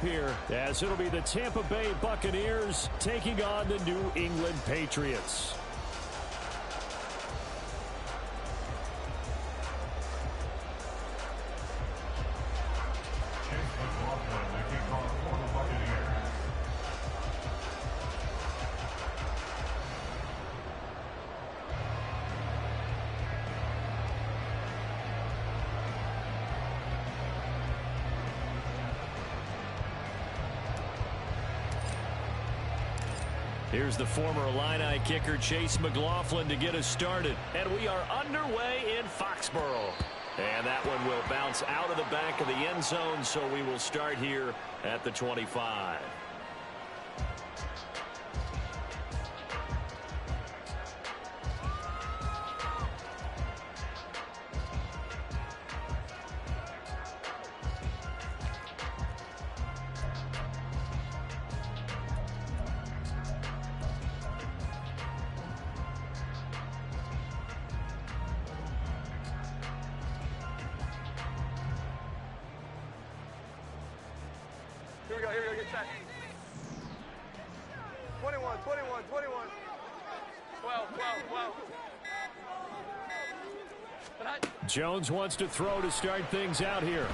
Here, as it'll be the Tampa Bay Buccaneers taking on the New England Patriots. Here's the former Illini kicker, Chase McLaughlin, to get us started. And we are underway in Foxborough. And that one will bounce out of the back of the end zone, so we will start here at the 25. Here we go, get set. 21, 21, 21. 12, 12, 12. Jones wants to throw to start things out here.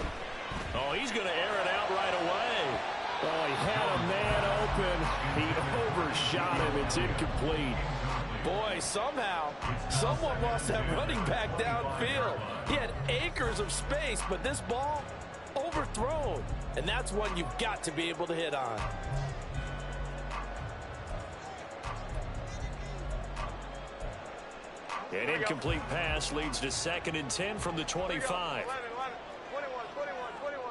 Oh, he's going to air it out right away. Oh, he had a man open. He overshot him. It's incomplete. Boy, somehow, someone lost that running back downfield. He had acres of space, but this ball overthrown. And that's one you've got to be able to hit on. An incomplete pass leads to 2nd and 10 from the 25. 21, 21.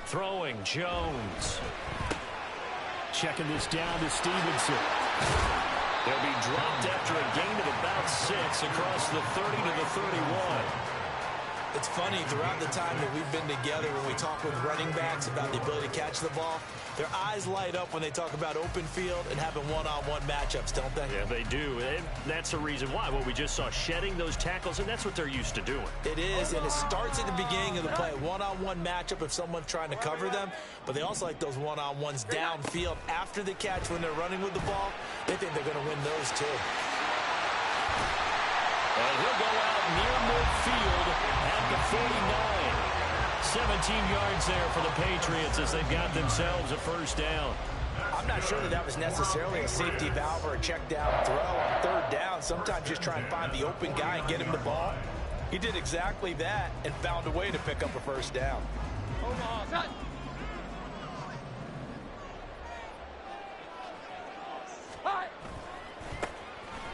Throwing Jones. Checking this down to Stevenson. They'll be dropped after a gain of about 6 across the 30 to the 31. It's funny, throughout the time that we've been together, when we talk with running backs about the ability to catch the ball, their eyes light up when they talk about open field and having one-on-one matchups, don't they? Yeah, they do. And that's the reason why. Well, we just saw shedding those tackles, and that's what they're used to doing. It is, and it starts at the beginning of the play. One-on-one matchup if someone's trying to cover them, but they also like those one-on-ones downfield after the catch when they're running with the ball. They think they're going to win those, too. And he'll go out near midfield at the 49. 17 yards there for the Patriots as they've got themselves a first down. I'm not sure that was necessarily a safety valve or a check down throw on 3rd down. Sometimes just try and find the open guy and get him the ball. He did exactly that and found a way to pick up a first down. Hold on, cut.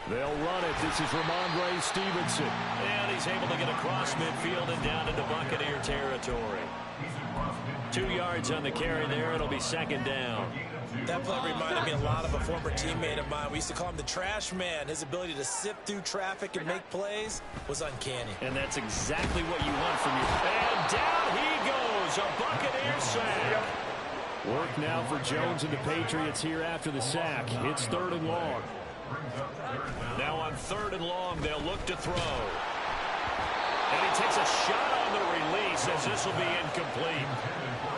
They'll run it. This is Ramondre Stevenson. And he's able to get across midfield and down into Buccaneer territory. 2 yards on the carry there. It'll be 2nd down. That play reminded me a lot of a former teammate of mine. We used to call him the trash man. His ability to sift through traffic and make plays was uncanny. And that's exactly what you want from you. And down he goes. A Buccaneer sack. Work now for Jones and the Patriots here after the sack. It's 3rd and long. Now on 3rd and long, they'll look to throw. And he takes a shot on the release as this will be incomplete.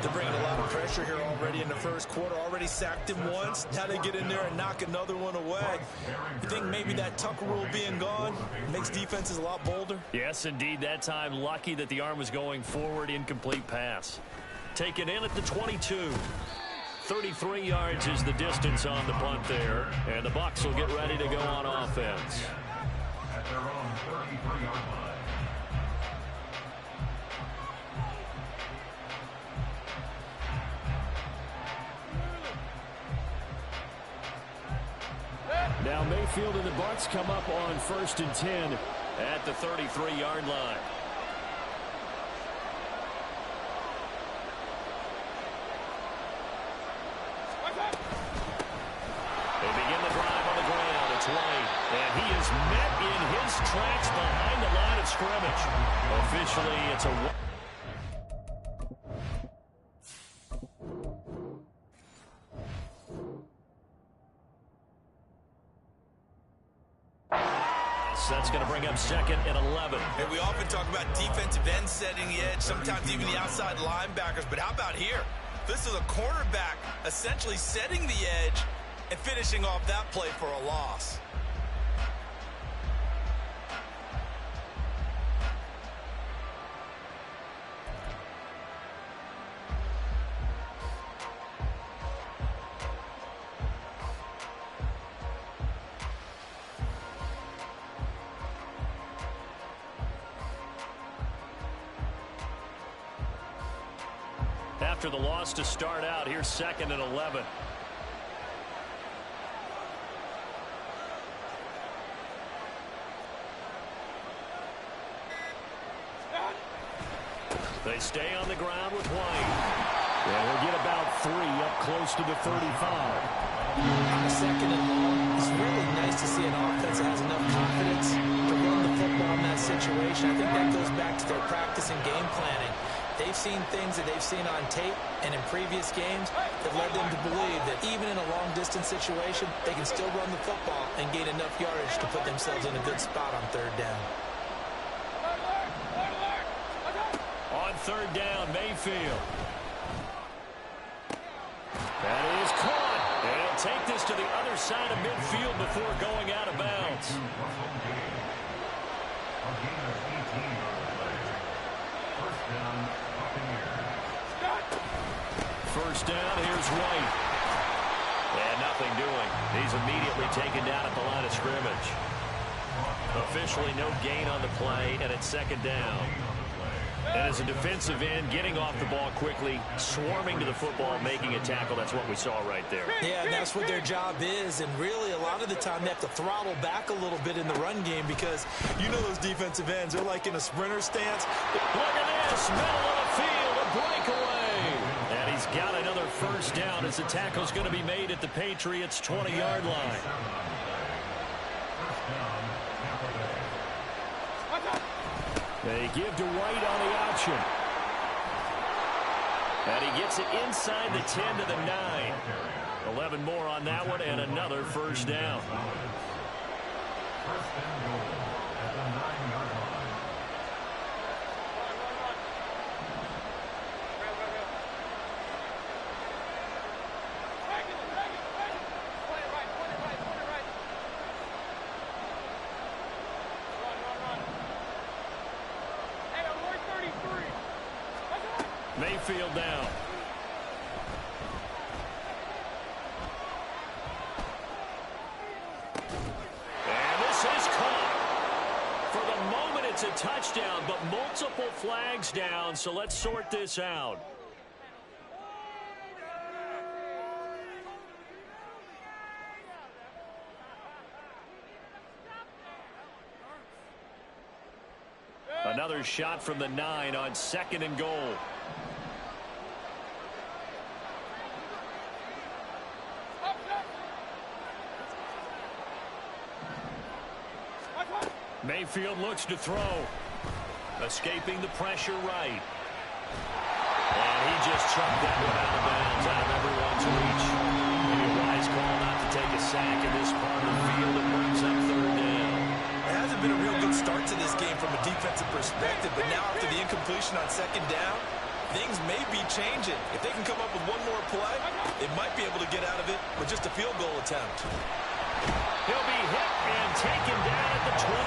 They're bringing a lot of pressure here already in the first quarter. Already sacked him once. Now they get in there and knock another one away. You think maybe that Tucker rule being gone makes defenses a lot bolder? Yes, indeed. That time, lucky that the arm was going forward. Incomplete pass. Taken in at the 22. 33 yards is the distance on the punt there. And the Bucs will get ready to go on offense. At their own 33-yard line. Now Mayfield and the Bucs come up on 1st and 10 at the 33-yard line. They begin the drive on the ground. It's White, and he is met in his tracks behind the line of scrimmage. Officially, it's a... loss. That's going to bring up 2nd and 11. And we often talk about defensive ends setting the edge, sometimes even the outside linebackers. But how about here? This is a cornerback essentially setting the edge and finishing off that play for a loss. After the loss to start out, here's 2nd and 11. They stay on the ground with White. And we'll get about 3 up close to the 35. On a 2nd and long, it's really nice to see an offense that has enough confidence to run the football in that situation. I think that goes back to their practice and game planning. They've seen things that they've seen on tape and in previous games that led them to believe that even in a long-distance situation, they can still run the football and gain enough yardage to put themselves in a good spot on 3rd down. On 3rd down, Mayfield. That is caught. And he'll take this to the other side of midfield before going out of bounds. First down, here's White. And nothing doing. He's immediately taken down at the line of scrimmage. Officially no gain on the play, and it's 2nd down. And as a defensive end, getting off the ball quickly, swarming to the football, making a tackle, that's what we saw right there. Yeah, and that's what their job is. And really, a lot of the time, they have to throttle back a little bit in the run game because you know those defensive ends, they're like in a sprinter stance. Look at this, middle of the field, a breakaway. And he's got another first down as the tackle's going to be made at the Patriots' 20-yard line. They give to White on the option. And he gets it inside the 10 to the 9. 11 more on that one and another first down. First and goal at the 9-yard line. Mayfield down. And this is caught. For the moment, it's a touchdown, but multiple flags down, so let's sort this out. Another shot from the 9 on 2nd and goal. Mayfield looks to throw. Escaping the pressure right. And he just chucked that one out of bounds, out of everyone's reach. Maybe a wise call not to take a sack in this part of the field. It brings up 3rd down. It hasn't been a real good start to this game from a defensive perspective, but now after the incompletion on 2nd down, things may be changing. If they can come up with one more play, they might be able to get out of it with just a field goal attempt. He'll be hit and taken down at the 21.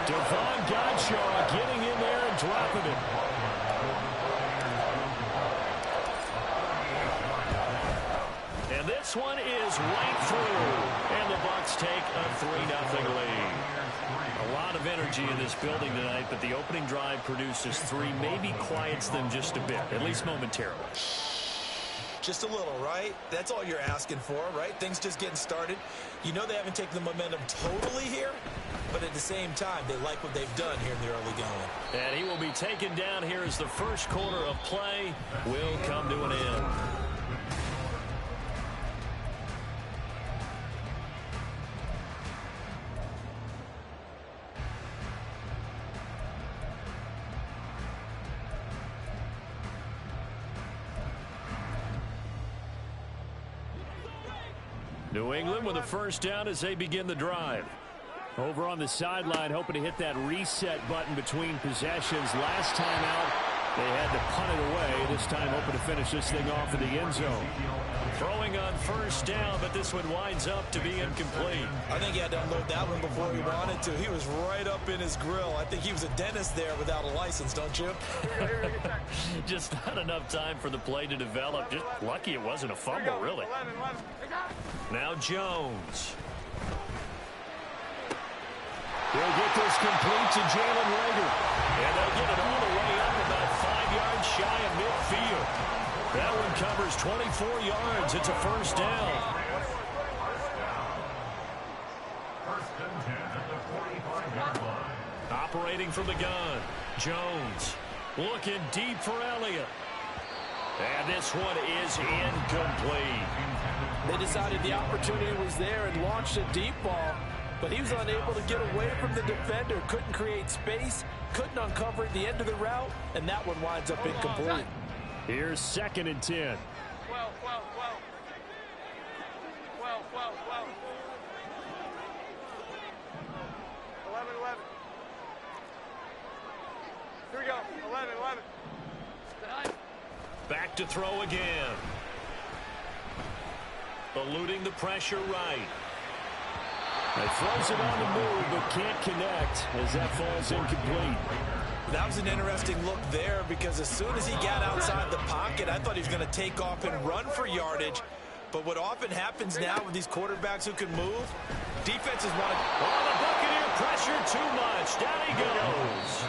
Devon Godshaw getting in there and dropping it. And this one is right through. And the Bucs take a 3-0 lead. A lot of energy in this building tonight, but the opening drive produces 3, maybe quiets them just a bit, at least momentarily. Just a little, right? That's all you're asking for, right? Things just getting started. You know they haven't taken the momentum totally here, but at the same time, they like what they've done here in the early going. And he will be taken down here as the first quarter of play will come to an end. New England with a first down as they begin the drive. Over on the sideline, hoping to hit that reset button between possessions. Last time out, they had to punt it away. This time, hoping to finish this thing off in the end zone. Throwing on first down, but this one winds up to be incomplete. I think he had to unload that one before he wanted to. He was right up in his grill. I think he was a dentist there without a license, don't you? Just not enough time for the play to develop. Just lucky it wasn't a fumble, really. Now Jones. He'll get this complete to Jalen Rager. And they'll get it all the way up about 5 yards shy of midfield. That one covers 24 yards. It's a first down. First and 10 at the 45-yard line. Operating from the gun. Jones looking deep for Elliott. And this one is incomplete. They decided the opportunity was there and launched a deep ball, but he was unable to get away from the defender, couldn't create space, couldn't uncover at the end of the route, and that one winds up incomplete. Here's 2nd and 10. 12, 12, 12. 12, 12, 12. 11, 11. Here we go. 11, 11. Back to throw again. Eluding the pressure right. He throws it on the move, but can't connect as that falls incomplete. That was an interesting look there because as soon as he got outside the pocket, I thought he was going to take off and run for yardage. But what often happens now with these quarterbacks who can move, defenses want to... Oh, the Buccaneer pressure too much. Down he goes.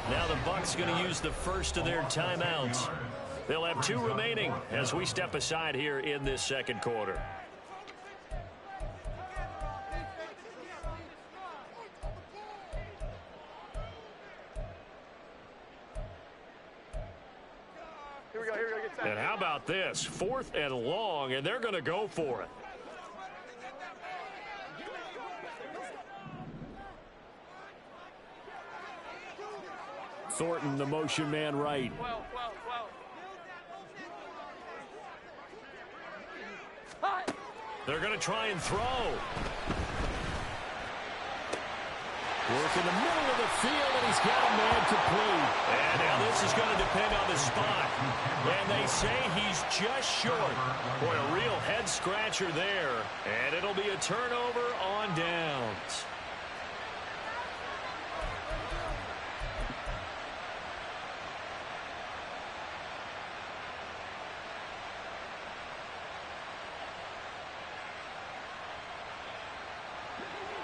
Now the Bucs going to use the first of their timeouts. They'll have 2 remaining as we step aside here in this second quarter. Here we go, get set. And how about this? 4th and long, and they're going to go for it. Thornton, the motion man right. 12, 12, 12. They're going to try and throw. Work in the middle of the field, and he's got a man complete. And now this is going to depend on the spot. And they say he's just short. Boy, a real head-scratcher there. And it'll be a turnover on downs.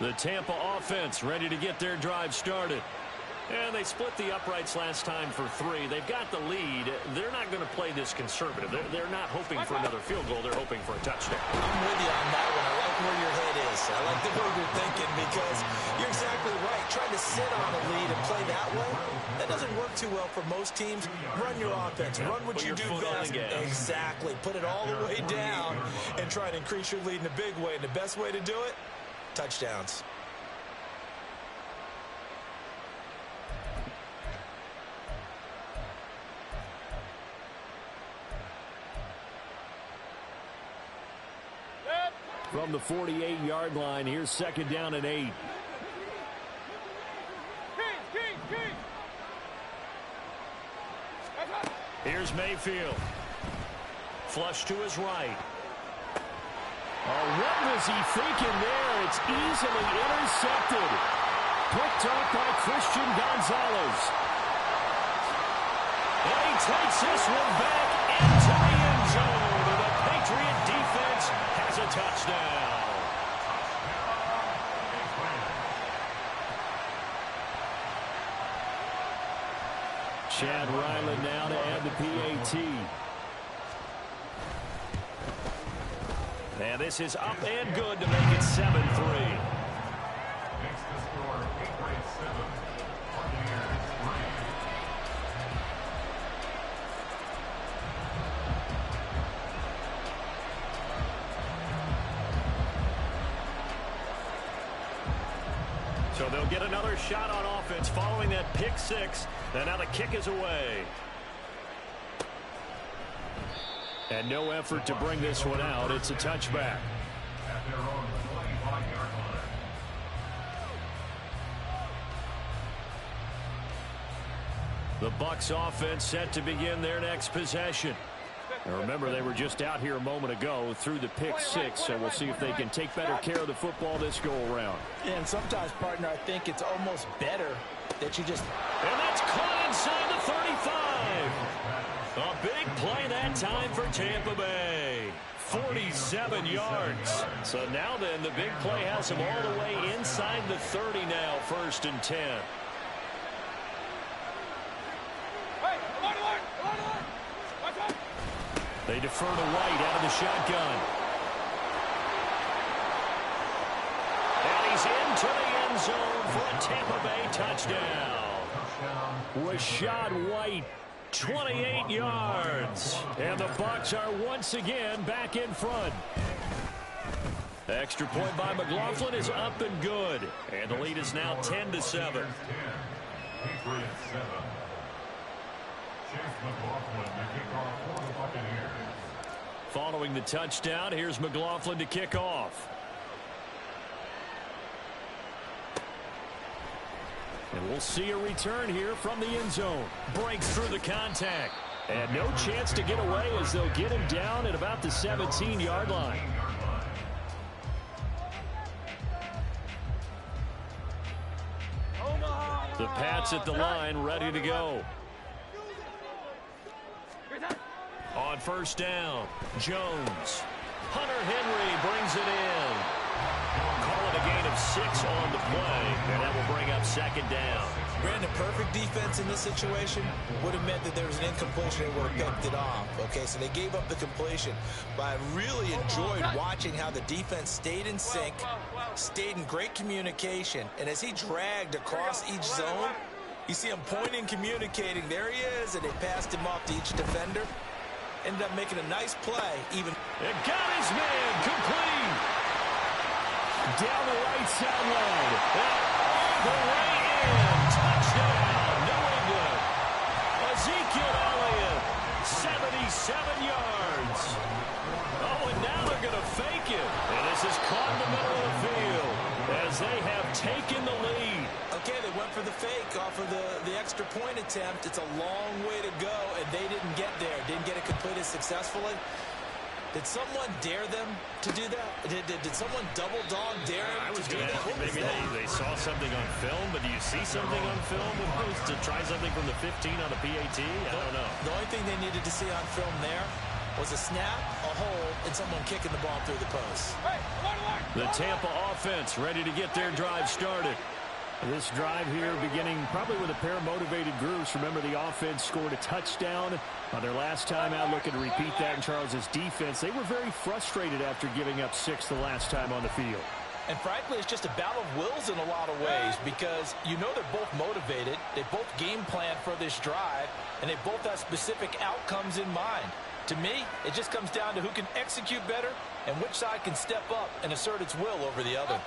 The Tampa offense ready to get their drive started. And they split the uprights last time for 3. They've got the lead. They're not going to play this conservative. They're not hoping for another field goal. They're hoping for a touchdown. I'm with you on that one. I like where your head is. I like the way you're thinking because you're exactly right. Trying to sit on a lead and play that way, that doesn't work too well for most teams. Run your offense. Run what you do best. Exactly. Put it all the way down and try to increase your lead in a big way. And the best way to do it, touchdowns. From the 48-yard line, here's 2nd down and 8. Here's Mayfield. Flush to his right. Oh, what was he thinking there? It's easily intercepted. Picked up by Christian Gonzalez. And he takes this one back into the end zone. And the Patriot defense has a touchdown. Chad Ryland now to add the PAT. And this is up and good to make it 7-3. Makes the score 8-7. Buccaneers 3. So they'll get another shot on offense following that pick 6. And now the kick is away. And no effort to bring this one out. It's a touchback. At their own 25-yard line. Bucs offense set to begin their next possession. Now remember, they were just out here a moment ago through the pick six, so we'll see if they can take better care of the football this go-around. And sometimes, partner, I think it's almost better that you just... And that's caught inside the 35. A big play that time for Tampa Bay. 47 yards. So now then, the big play has them all the way inside the 30 now, 1st and 10. They defer to White out of the shotgun. And he's into the end zone for a Tampa Bay touchdown. Rashad White, 28 yards. And the Bucs are once again back in front. Extra point by McLaughlin is up and good. And the lead is now 10-7. Following the touchdown, here's McLaughlin to kick off. And we'll see a return here from the end zone. Breaks through the contact. And no chance to get away as they'll get him down at about the 17-yard line. The Pats at the line, ready to go. On 1st down, Jones. Hunter Henry brings it in. Call it a gain of 6 on the play, and that will bring up 2nd down. Brandon, perfect defense in this situation would have meant that there was an incompletion and would have picked it off. Okay, so they gave up the completion. But I really enjoyed watching how the defense stayed in sync, stayed in great communication, and as he dragged across each zone, you see him pointing, communicating. There he is, and they passed him off to each defender. Ended up making a nice play. Even it got his man complete. Down the right sideline. All the way in. Touchdown, New England. Ezekiel Elliott, 77 yards. Oh, and now they're going to fake it. And this is caught in the middle of the field as they have taken the lead. Okay, they went for the fake off of the extra point attempt. It's a long way to go, and they didn't get there. Didn't get it completed successfully. Did someone dare them to do that? Did someone double dog dare them to do that? Maybe they saw something on film, but do you see something on film to try something from the 15 on the PAT? I don't know. The only thing they needed to see on film there was a snap, a hold, and someone kicking the ball through the post. The Tampa offense ready to get their drive started. This drive here beginning probably with a pair of motivated groups. Remember, the offense scored a touchdown on their last time out. Looking to repeat that in Charles's defense. They were very frustrated after giving up 6 the last time on the field. And frankly, it's just a battle of wills in a lot of ways because you know they're both motivated. They both game plan for this drive, and they both have specific outcomes in mind. To me, it just comes down to who can execute better and which side can step up and assert its will over the other.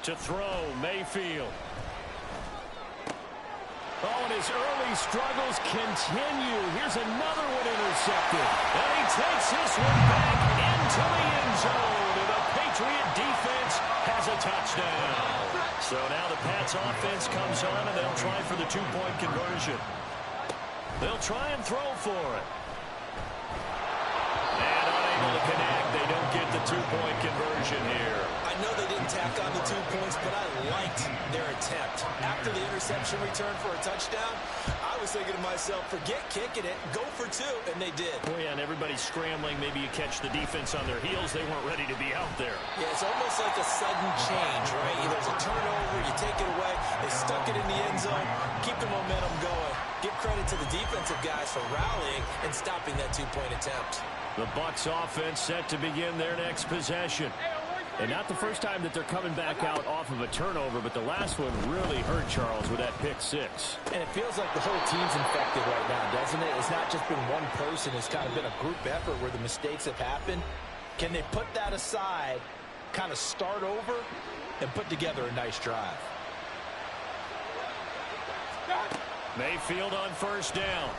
To throw, Mayfield. Oh, and his early struggles continue. Here's another one intercepted. And he takes this one back into the end zone. And the Patriot defense has a touchdown. So now the Pats offense comes on, and they'll try for the 2-point conversion. They'll try and throw for it. And unable to connect. They don't get the 2-point conversion here. I know they didn't tack on the 2 points, but I liked their attempt. After the interception return for a touchdown, I was thinking to myself, forget kicking it, go for 2, and they did. Oh, yeah, and everybody's scrambling. Maybe you catch the defense on their heels. They weren't ready to be out there. Yeah, it's almost like a sudden change, right? There's a turnover, you take it away, they stuck it in the end zone, keep the momentum going. Give credit to the defensive guys for rallying and stopping that 2-point attempt. The Bucs offense set to begin their next possession. And not the first time that they're coming back out off of a turnover, but the last one really hurt Charles with that pick 6. And it feels like the whole team's infected right now, doesn't it? It's not just been one person. It's kind of been a group effort where the mistakes have happened. Can they put that aside, kind of start over, and put together a nice drive? Mayfield on 1st down.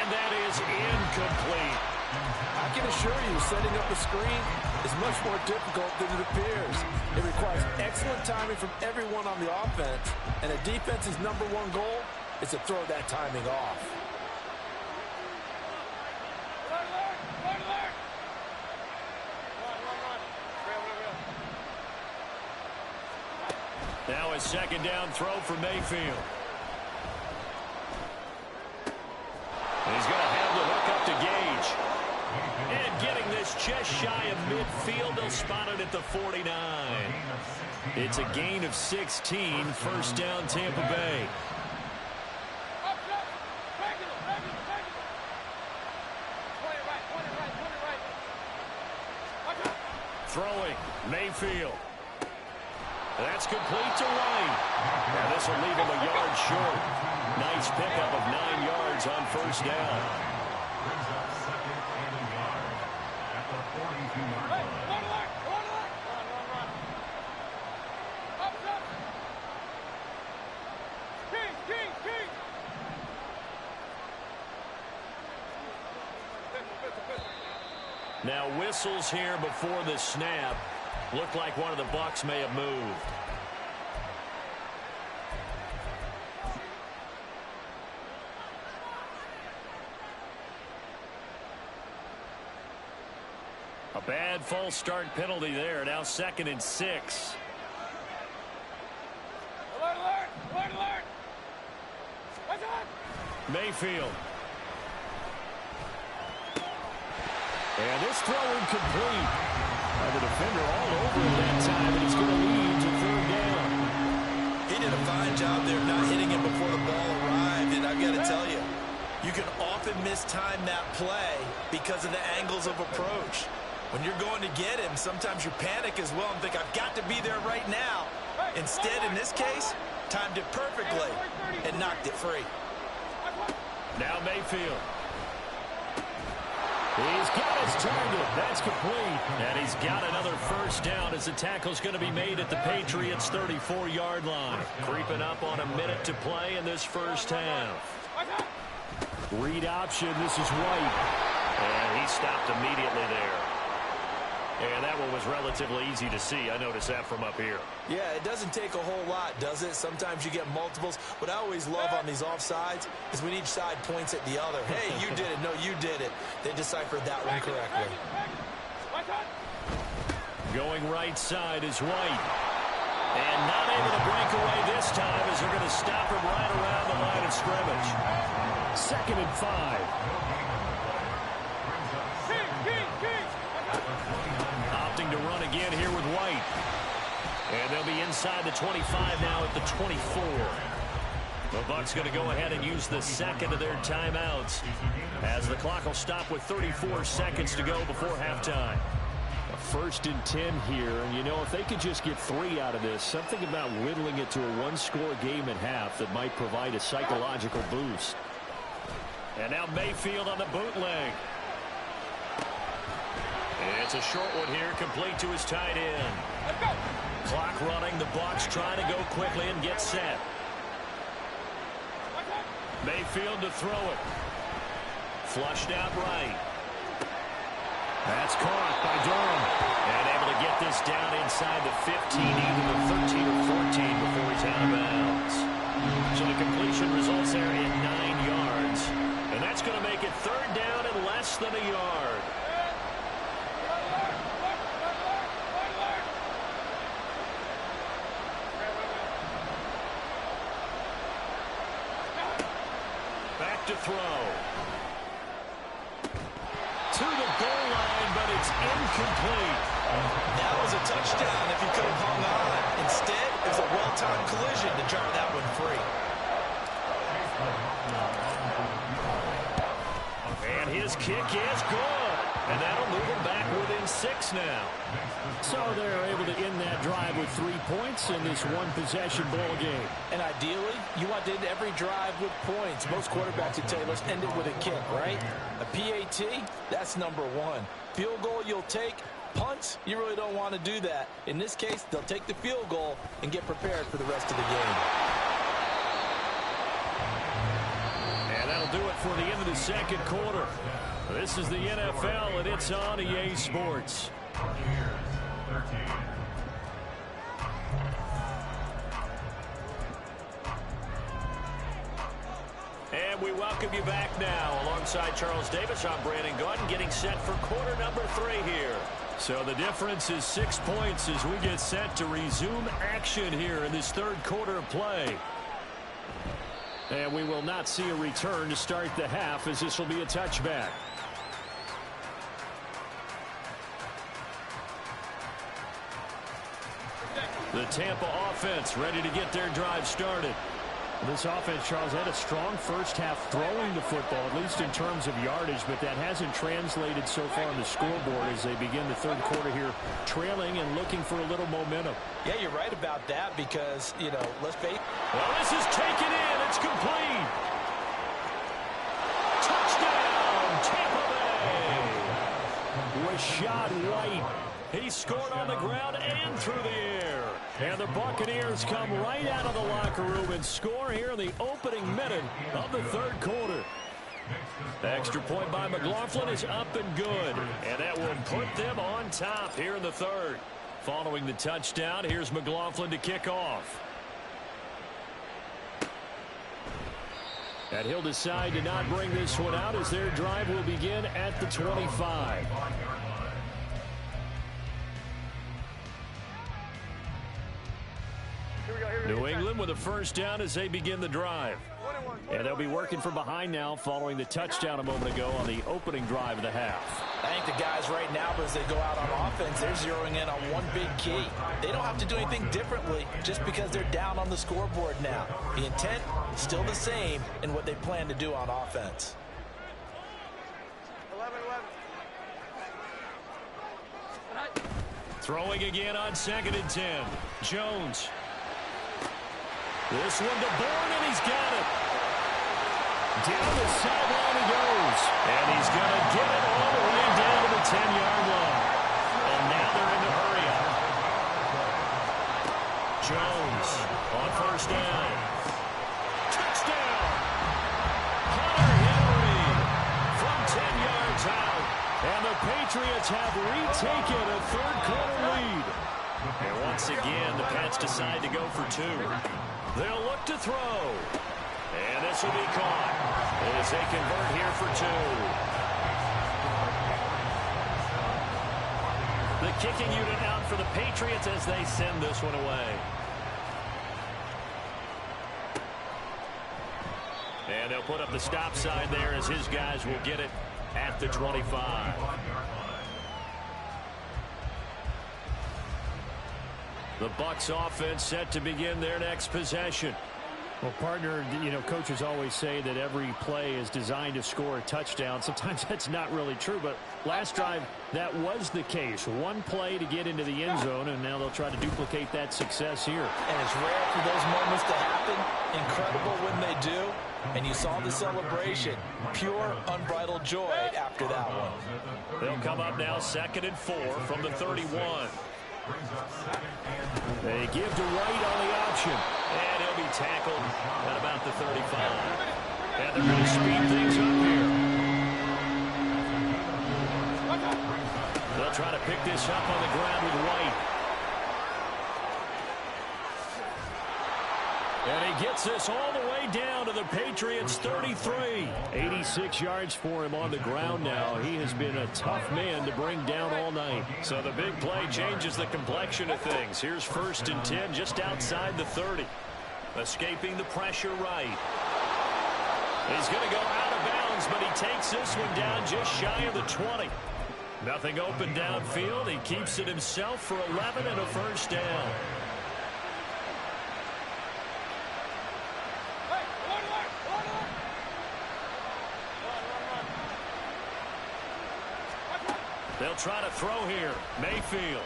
And that is incomplete. I can assure you, setting up a screen is much more difficult than it appears. It requires excellent timing from everyone on the offense, and a defense's #1 goal is to throw that timing off. Now a second down throw for Mayfield. He's going to have the hook up to Gage. And getting this just shy of midfield, they'll spot it at the 49. It's a gain of 16, first down Tampa Bay. Throwing, Mayfield. That's complete to White. Now this will leave him a yard short. Nice pickup of 9 yards on first down. Brings up second and a yard at the 42-yard line. Now whistles here before the snap. Looked like one of the Bucs may have moved. A bad false start penalty there. Now 2nd and 6. Alert! Mayfield. And this throw incomplete. The defender all over him that time, and he's going to lead to 3rd down. He did a fine job there not hitting him before the ball arrived, and I've got to tell you, you can often mistime that play because of the angles of approach. When you're going to get him, sometimes you panic as well and think, I've got to be there right now. Instead, in this case, timed it perfectly and knocked it free. Now Mayfield. He's got his target. That's complete. And he's got another first down as the tackle's going to be made at the Patriots' 34-yard line. Creeping up on a minute to play in this first half. Read option. This is White. And he stopped immediately there. And that one was relatively easy to see. I noticed that from up here. Yeah, it doesn't take a whole lot, does it? Sometimes you get multiples. What I always love on these offsides is when each side points at the other. Hey, you did it. No, you did it. They deciphered that one correctly. Going right side is White. And not able to break away this time as they're going to stop him right around the line of scrimmage. 2nd and 5. Opting to run again here with White. And they'll be inside the 25 now at the 24. The Bucs going to go ahead and use the second of their timeouts as the clock will stop with 34 seconds to go before halftime. A 1st and 10 here, and you know, if they could just get 3 out of this, something about whittling it to a 1-score game at half that might provide a psychological boost. And now Mayfield on the bootleg. It's a short one here, complete to his tight end. Clock running, the Bucs trying to go quickly and get set. Mayfield to throw it. Flushed out right. That's caught by Durham. And able to get this down inside the 15, even the 13 or 14 before he's out of bounds. So the completion results there at 9 yards. And that's going to make it 3rd down and less than a yard. To throw. To the goal line, but it's incomplete. That was a touchdown if he could have hung on. Instead, it was a well-timed collision to jar that one free. And his kick is good. And that'll move him back within 6 now. So they're able to end that drive with 3 points in this one-possession ball game. And ideally, you want to end every drive with points. Most quarterbacks at Taylor's end it with a kick, right? A PAT, that's #1. Field goal you'll take. Punts, you really don't want to do that. In this case, they'll take the field goal and get prepared for the rest of the game. And that'll that'll do it for the end of the second quarter. This is the NFL, and it's on EA Sports. And we welcome you back now. Alongside Charles Davis, I'm Brandon Gaudin, getting set for quarter number 3 here. So the difference is 6 points as we get set to resume action here in this third quarter of play. And we will not see a return to start the half, as this will be a touchback. The Tampa offense ready to get their drive started. This offense, Charles, had a strong first half throwing the football, at least in terms of yardage, but that hasn't translated so far on the scoreboard as they begin the third quarter here, trailing and looking for a little momentum. Yeah, you're right about that because, you know, let's face it. Well, this is taken in. It's complete. Touchdown, Tampa Bay. Rashad White. He scored on the ground and through the air. And the Buccaneers come right out of the locker room and score here in the opening minute of the third quarter. The extra point by McLaughlin is up and good. And that will put them on top here in the third. Following the touchdown, here's McLaughlin to kick off. And he'll decide to not bring this one out as their drive will begin at the 25. New England with a first down as they begin the drive. And they'll be working from behind now following the touchdown a moment ago on the opening drive of the half. I think the guys right now, as they go out on offense, they're zeroing in on one big key. They don't have to do anything differently just because they're down on the scoreboard now. The intent is still the same in what they plan to do on offense. 11-11. Throwing again on 2nd and 10. Jones. This one to Bourne, and he's got it. Down the sideline he goes. And he's going to get it all the way down to the 10-yard line. And now they're in the hurry up. Jones on first down. Touchdown. Hunter Henry from 10 yards out. And the Patriots have retaken a third-quarter lead. And once again, the Pats decide to go for 2. They'll look to throw. And this will be caught as they convert here for 2. The kicking unit out for the Patriots as they send this one away. And they'll put up the stop sign there as his guys will get it at the 25. The Bucs offense set to begin their next possession. Well, partner, you know, coaches always say that every play is designed to score a touchdown. Sometimes that's not really true, but last drive, that was the case. One play to get into the end zone, and now they'll try to duplicate that success here. And it's rare for those moments to happen. Incredible when they do. And you saw the celebration. Pure, unbridled joy after that one. They'll come up now 2nd and 4 from the 31. They give to White on the option. And he'll be tackled at about the 35. And they're going to speed things up here. They'll try to pick this up on the ground with White. And he gets this all the way down to the Patriots' 33. 86 yards for him on the ground now. He has been a tough man to bring down all night. So the big play changes the complexion of things. Here's 1st and 10 just outside the 30. Escaping the pressure right. He's going to go out of bounds, but he takes this one down just shy of the 20. Nothing open downfield. He keeps it himself for 11 and a first down. They'll try to throw here. Mayfield.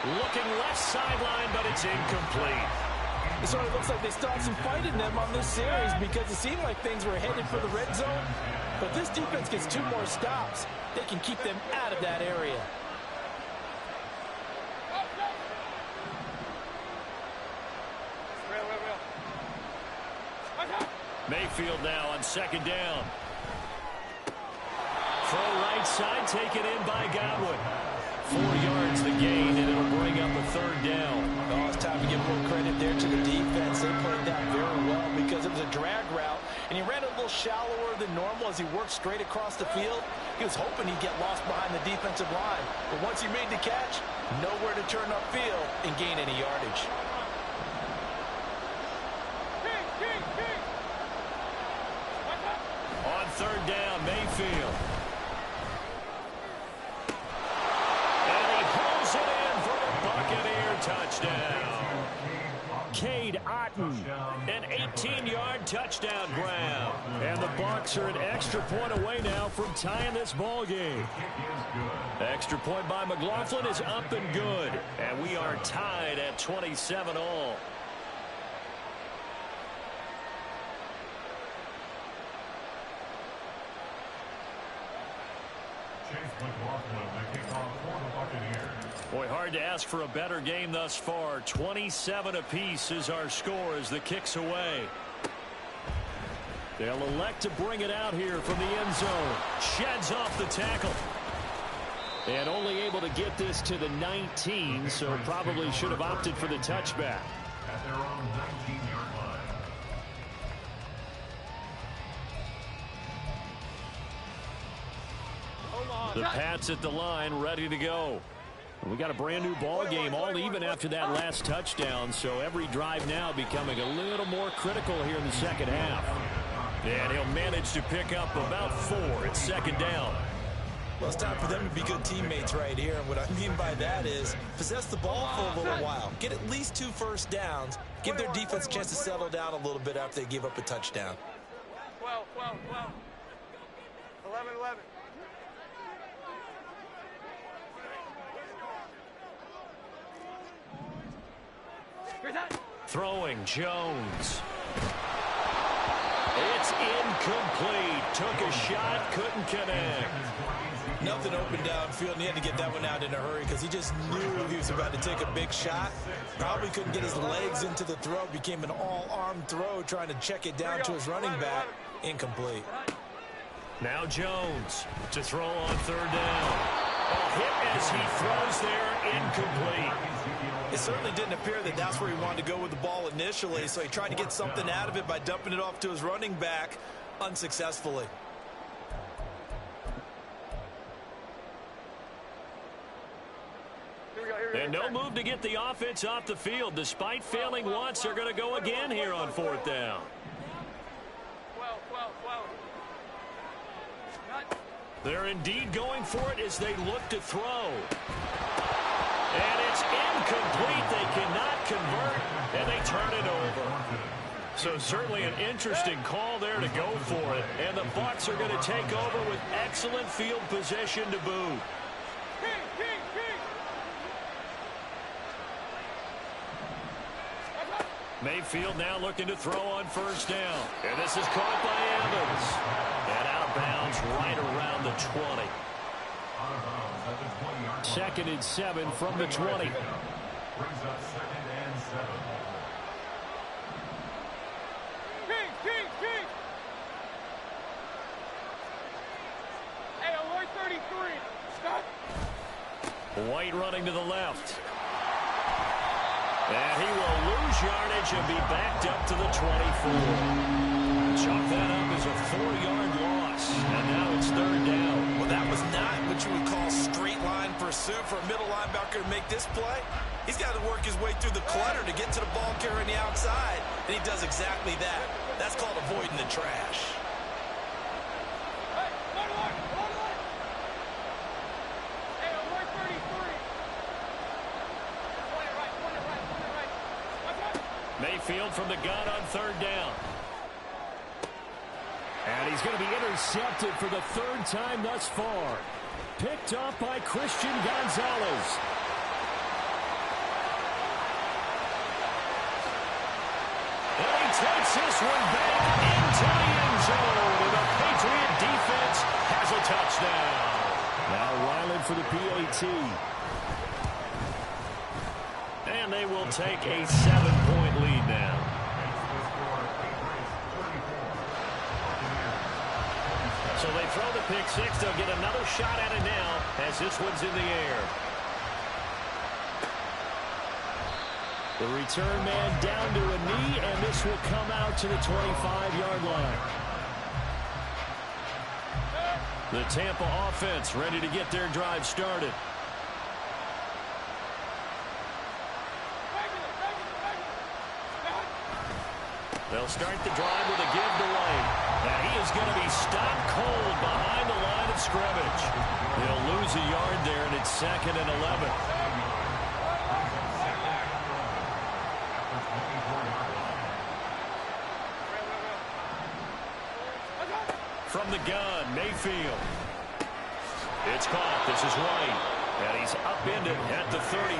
Looking left sideline, but it's incomplete. It sort of looks like they still have some fight in them on this series because it seemed like things were headed for the red zone. But this defense gets 2 more stops. They can keep them out of that area. Mayfield now on second down. Throw right side, taken in by Godwin. 4 yards the gain, and it'll bring up a third down. Oh, it's time to give a little credit there to the defense. They played that very well because it was a drag route, and he ran a little shallower than normal as he worked straight across the field. He was hoping he'd get lost behind the defensive line, but once he made the catch, nowhere to turn upfield and gain any yardage. On third down, Mayfield. Buccaneer touchdown. Cade Otton, an 18-yard touchdown grab. And the Bucs are an extra point away now from tying this ball game. Extra point by McLaughlin is up and good. And we are tied at 27 all. Boy, hard to ask for a better game thus far. 27 apiece is our score as the kick's away. They'll elect to bring it out here from the end zone. Sheds off the tackle. And only able to get this to the 19, so probably should have opted for the touchback. At their own 19-yard line. The Pats at the line, ready to go. We got a brand new ball game, all even after that last touchdown, so every drive now becoming a little more critical here in the second half. And he'll manage to pick up about 4 at second down. Well, it's time for them to be good teammates right here. And what I mean by that is possess the ball for a little while. Get at least 2 first downs. Give their defense a chance to settle down a little bit after they give up a touchdown. 12, 11, 11. Throwing Jones. It's incomplete. Took a shot, couldn't connect. Nothing open downfield, and he had to get that one out in a hurry because he just knew he was about to take a big shot. Probably couldn't get his legs into the throw. Became an all-arm throw trying to check it down to his running back. Incomplete. Now Jones to throw on third down. A hit as he throws there, incomplete. It certainly didn't appear that that's where he wanted to go with the ball initially, so he tried to get something out of it by dumping it off to his running back unsuccessfully. And no move to get the offense off the field. Despite failing once, they're going to go again here on fourth down. 12. They're indeed going for it as they look to throw. And it's incomplete. They cannot convert, and they turn it over. So certainly an interesting call there to go for it. And the Bucs are going to take over with excellent field position to boot. Mayfield now looking to throw on first down. And this is caught by Evans. And out of bounds right around the 20. Second and 7 from the 20. Brings up second and 7. Hey, alert 33. Stop. White running to the left. And he will lose yardage and be backed up to the 24. Chalk that up as a 4-yard loss. And now it's third down. Well, that was not what you would call straight line pursuit for a middle linebacker to make this play. He's got to work his way through the clutter to get to the ball carrier on the outside, and he does exactly that. That's called avoiding the trash. Hey, alert 33. Mayfield from the gun on third down. And he's going to be intercepted for the third time thus far. Picked off by Christian Gonzalez. And he takes this one back into the end zone. And the Patriot defense has a touchdown. Now Ryland for the PAT. And they will take a 7-point lead now. So they throw the pick six. They'll get another shot at it now as this one's in the air. The return man down to a knee, and this will come out to the 25-yard line. The Tampa offense ready to get their drive started. They'll start the drive with a give to White. And he is going to be stopped cold behind the line of scrimmage. They'll lose a yard there, and it's 2nd and 11. From the gun, Mayfield. It's caught. This is White. And he's upended at the 33,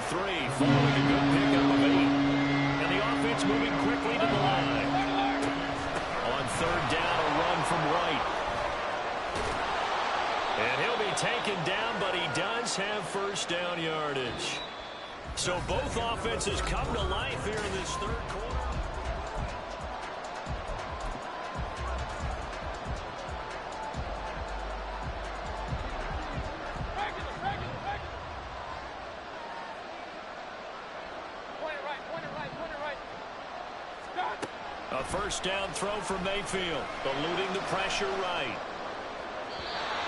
following a good pickup of 8. And the offense moving quickly to the line. On 3rd down, a run from White. And he'll be taken down, but he does have 1st down yardage. So both offenses come to life here in this 3rd quarter. A 1st down throw from Mayfield, eluding the pressure right.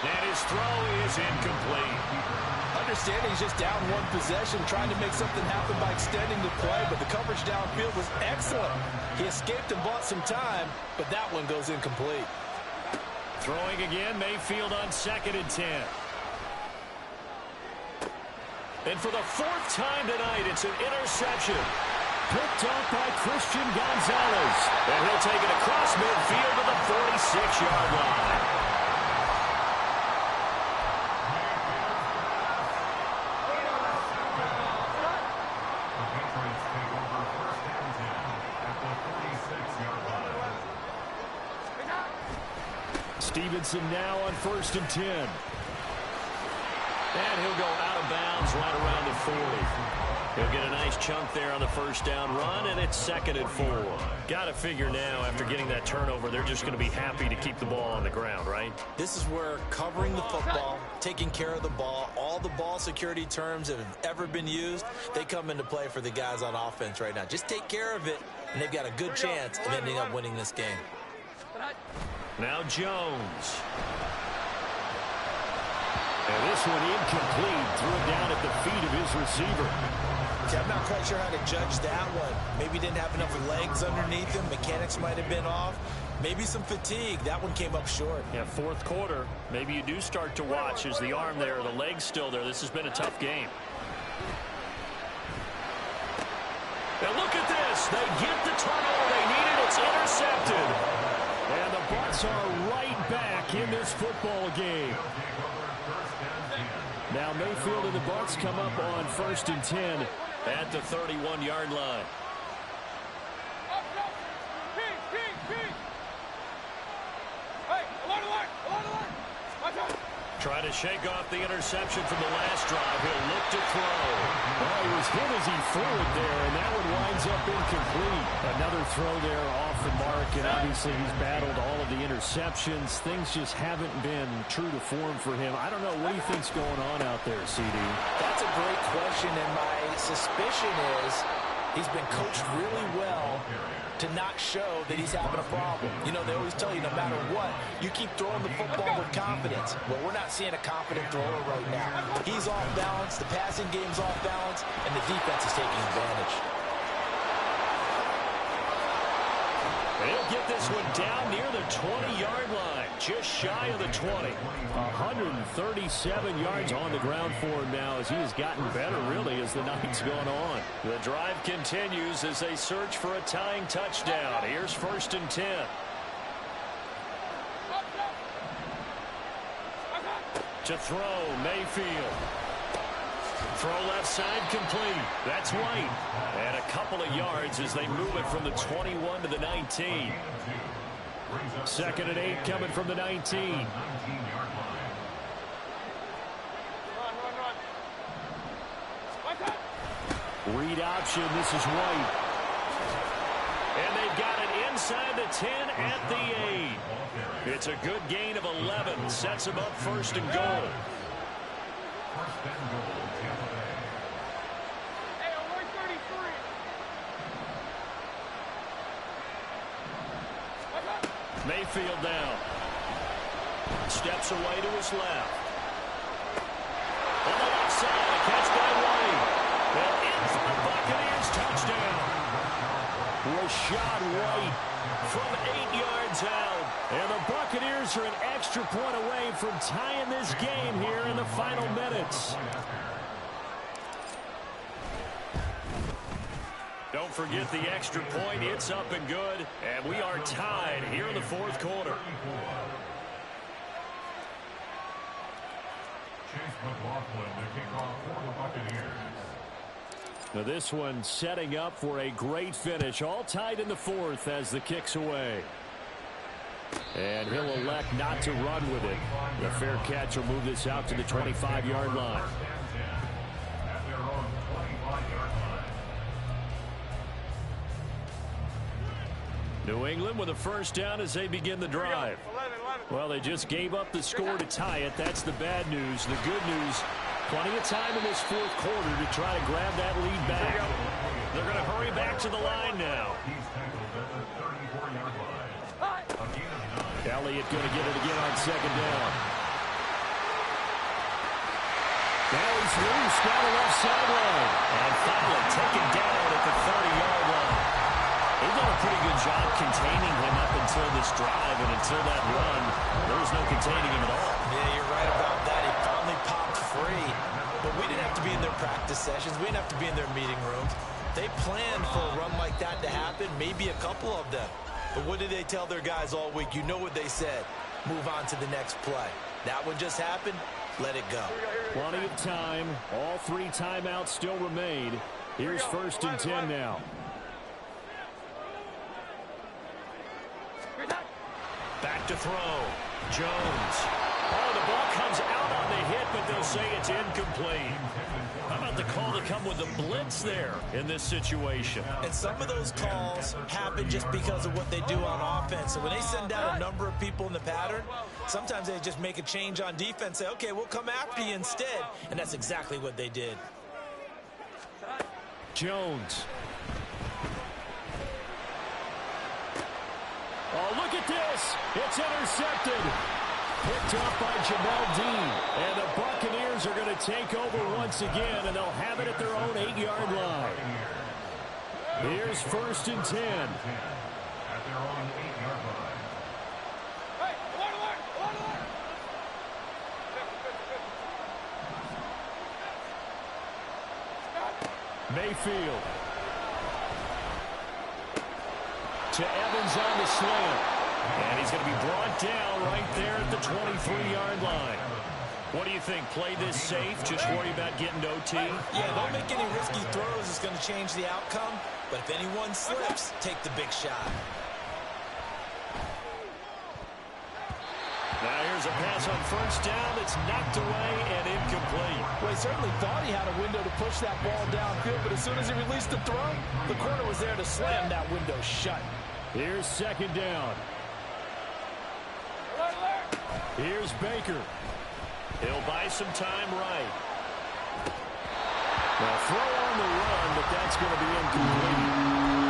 And his throw is incomplete. Understanding he's just down 1 possession, trying to make something happen by extending the play, but the coverage downfield was excellent. He escaped and bought some time, but that one goes incomplete. Throwing again, Mayfield on 2nd and 10. And for the 4th time tonight, it's an interception. Picked off by Christian Gonzalez. And he'll take it across midfield to the 46-yard line. Stevenson now on 1st and 10. And he'll go out of bounds right around the 40. He'll get a nice chunk there on the 1st down run, and it's 2nd and 4. Got to figure now, after getting that turnover, they're just going to be happy to keep the ball on the ground, right? This is where covering the football, taking care of the ball, all the ball security terms that have ever been used, they come into play for the guys on offense right now. Just take care of it, and they've got a good chance of ending up winning this game. Now Jones. And this one incomplete. Threw it down at the feet of his receiver. I'm not quite sure how to judge that one. Maybe didn't have enough legs underneath him. Mechanics might have been off. Maybe some fatigue. That one came up short. Yeah, 4th quarter. Maybe you do start to watch as the arm there, the leg's still there. This has been a tough game. And look at this. They get the turnover they needed. It's intercepted. And the Bucs are right back in this football game. Now Mayfield and the Bucs come up on 1st and 10 at the 31-yard line. Trying to shake off the interception from the last drive. He'll look to throw. Well, he was hit as he threw it there, and that one winds up incomplete. Another throw there off the mark, and obviously he's battled all of the interceptions. Things just haven't been true to form for him. I don't know. What do you think's going on out there, CD? That's a great question, and my suspicion is he's been coached really well to not show that he's having a problem. You know, they always tell you no matter what, you keep throwing the football with confidence. Well, we're not seeing a confident thrower right now. He's off balance, the passing game's off balance, and the defense is taking advantage. He'll get this one down near the 20-yard line, just shy of the 20. 137 yards on the ground for him now as he has gotten better, really, as the night's gone on. The drive continues as they search for a tying touchdown. Here's 1st and 10. To throw, Mayfield. Throw left side complete. That's White. And a couple of yards as they move it from the 21 to the 19. 2nd and 8 coming from the 19. Read option. This is White. And they've got it inside the 10 at the 8. It's a good gain of 11. Sets them up first and goal. First and goal, Tampa Bay. Hey, alert 33. Mayfield down. Steps away to his left. On the left side, a catch by White. And in for the Buccaneers, touchdown. Rashad White from 8 yards out. And the Buccaneers are an extra point away from tying this game here in the final minutes. Don't forget the extra point. It's up and good. And we are tied here in the fourth quarter. Chase McLaughlin to kick off for the Buccaneers. Now this one setting up for a great finish. All tied in the fourth as the kick's away. And he'll elect not to run with it. The fair catch will move this out to the 25-yard line. At their own 25-yard line. New England with a first down as they begin the drive. 11. Well, they just gave up the score to tie it. That's the bad news. The good news, plenty of time in this fourth quarter to try to grab that lead back. They're going to hurry back to the line now. He's tackled at the 34-yard line. A gain of 9. Elliott going to get it again on second down. Now he's loose down the left sideline. And finally taken down at the 30-yard line. They've done a pretty good job containing him up until this drive, and until that run, there was no containing him at all. Yeah, you're right about that. He finally popped free. But we didn't have to be in their practice sessions. We didn't have to be in their meeting rooms. They planned for a run like that to happen, maybe a couple of them. But what did they tell their guys all week? You know what they said. Move on to the next play. That one just happened. Let it go. Plenty of time. All 3 timeouts still remain. Here's first and 10 now. Back to throw. Jones. Oh, the ball comes out on the hit, but they'll say it's incomplete. How about the call to come with the blitz there in this situation? And some of those calls happen just because of what they do on offense. So when they send down a number of people in the pattern, sometimes they just make a change on defense, say, okay, we'll come after you instead. And that's exactly what they did. Jones. Oh, look at this. It's intercepted. Picked up by Jamel Dean. And the Buccaneers are going to take over once again, and they'll have it at their own 8-yard line. Here's first and 10. At their own 8-yard line. Hey, alert. Mayfield. To Evans on the slant. And he's going to be brought down right there at the 23-yard line. What do you think? Play this safe? Just worry about getting to OT? Yeah, don't make any risky throws. It's going to change the outcome. But if anyone slips, take the big shot. Now here's a pass on first down that's knocked away and incomplete. Well, he certainly thought he had a window to push that ball downfield, but as soon as he released the throw, the corner was there to slam that window shut. Here's second down. Here's Baker. He'll buy some time right. Now throw on the run, but that's going to be incomplete.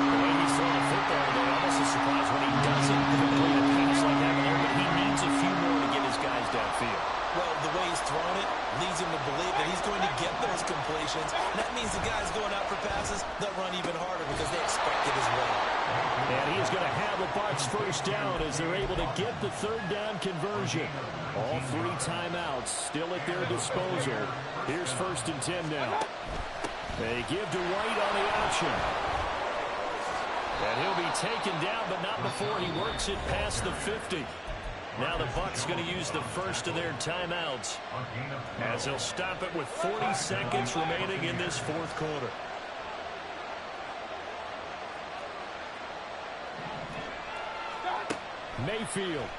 The way he's throwing the football, they're almost a surprise when he doesn't complete a pass like that there, but he needs a few more to get his guys downfield. Well, the way he's thrown it leads him to believe that he's going to get those completions. And that means the guys going out for passes, they'll run even harder because they expect it as well. And he is going to have the Bucs first down as they're able to get the third down conversion. All 3 timeouts still at their disposal. Here's first and 10 now. They give to White on the option. And he'll be taken down, but not before he works it past the 50. Now the Bucs going to use the first of their timeouts as they'll stop it with 40 seconds remaining in this fourth quarter. Mayfield.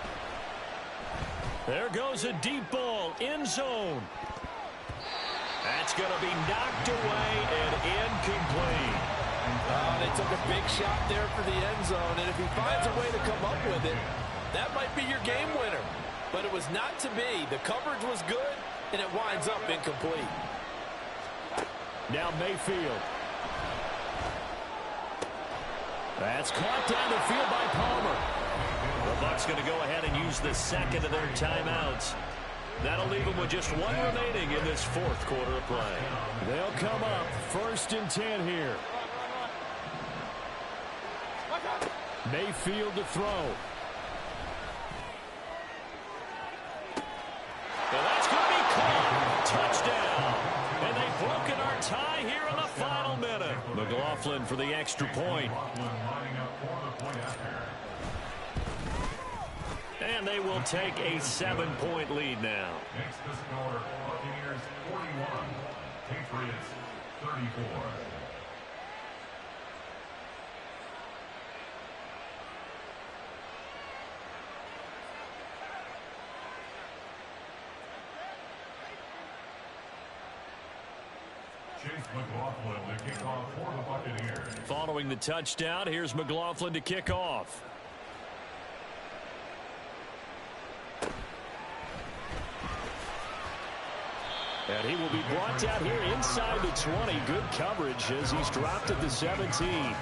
There goes a deep ball, end zone. That's going to be knocked away and incomplete. They took a big shot there for the end zone, and if he finds a way to come up with it, that might be your game winner. But it was not to be. The coverage was good, and it winds up incomplete. Now Mayfield. That's caught down the field by Palmer. The Bucs going to go ahead and use the second of their timeouts. That'll leave them with just one remaining in this fourth quarter of play. They'll come up 1st and 10 here. Mayfield to throw. Well, that's going to be caught. Touchdown. And they've broken our tie here in the final minute. McLaughlin for the extra point. And they will take a 7-point lead now. Makes the score Buccaneers 41, Patriots 34. Chase McLaughlin to kick off for the Buccaneers. Following the touchdown, here's McLaughlin to kick off. And he will be brought out here inside the 20. Good coverage as he's dropped at the 17.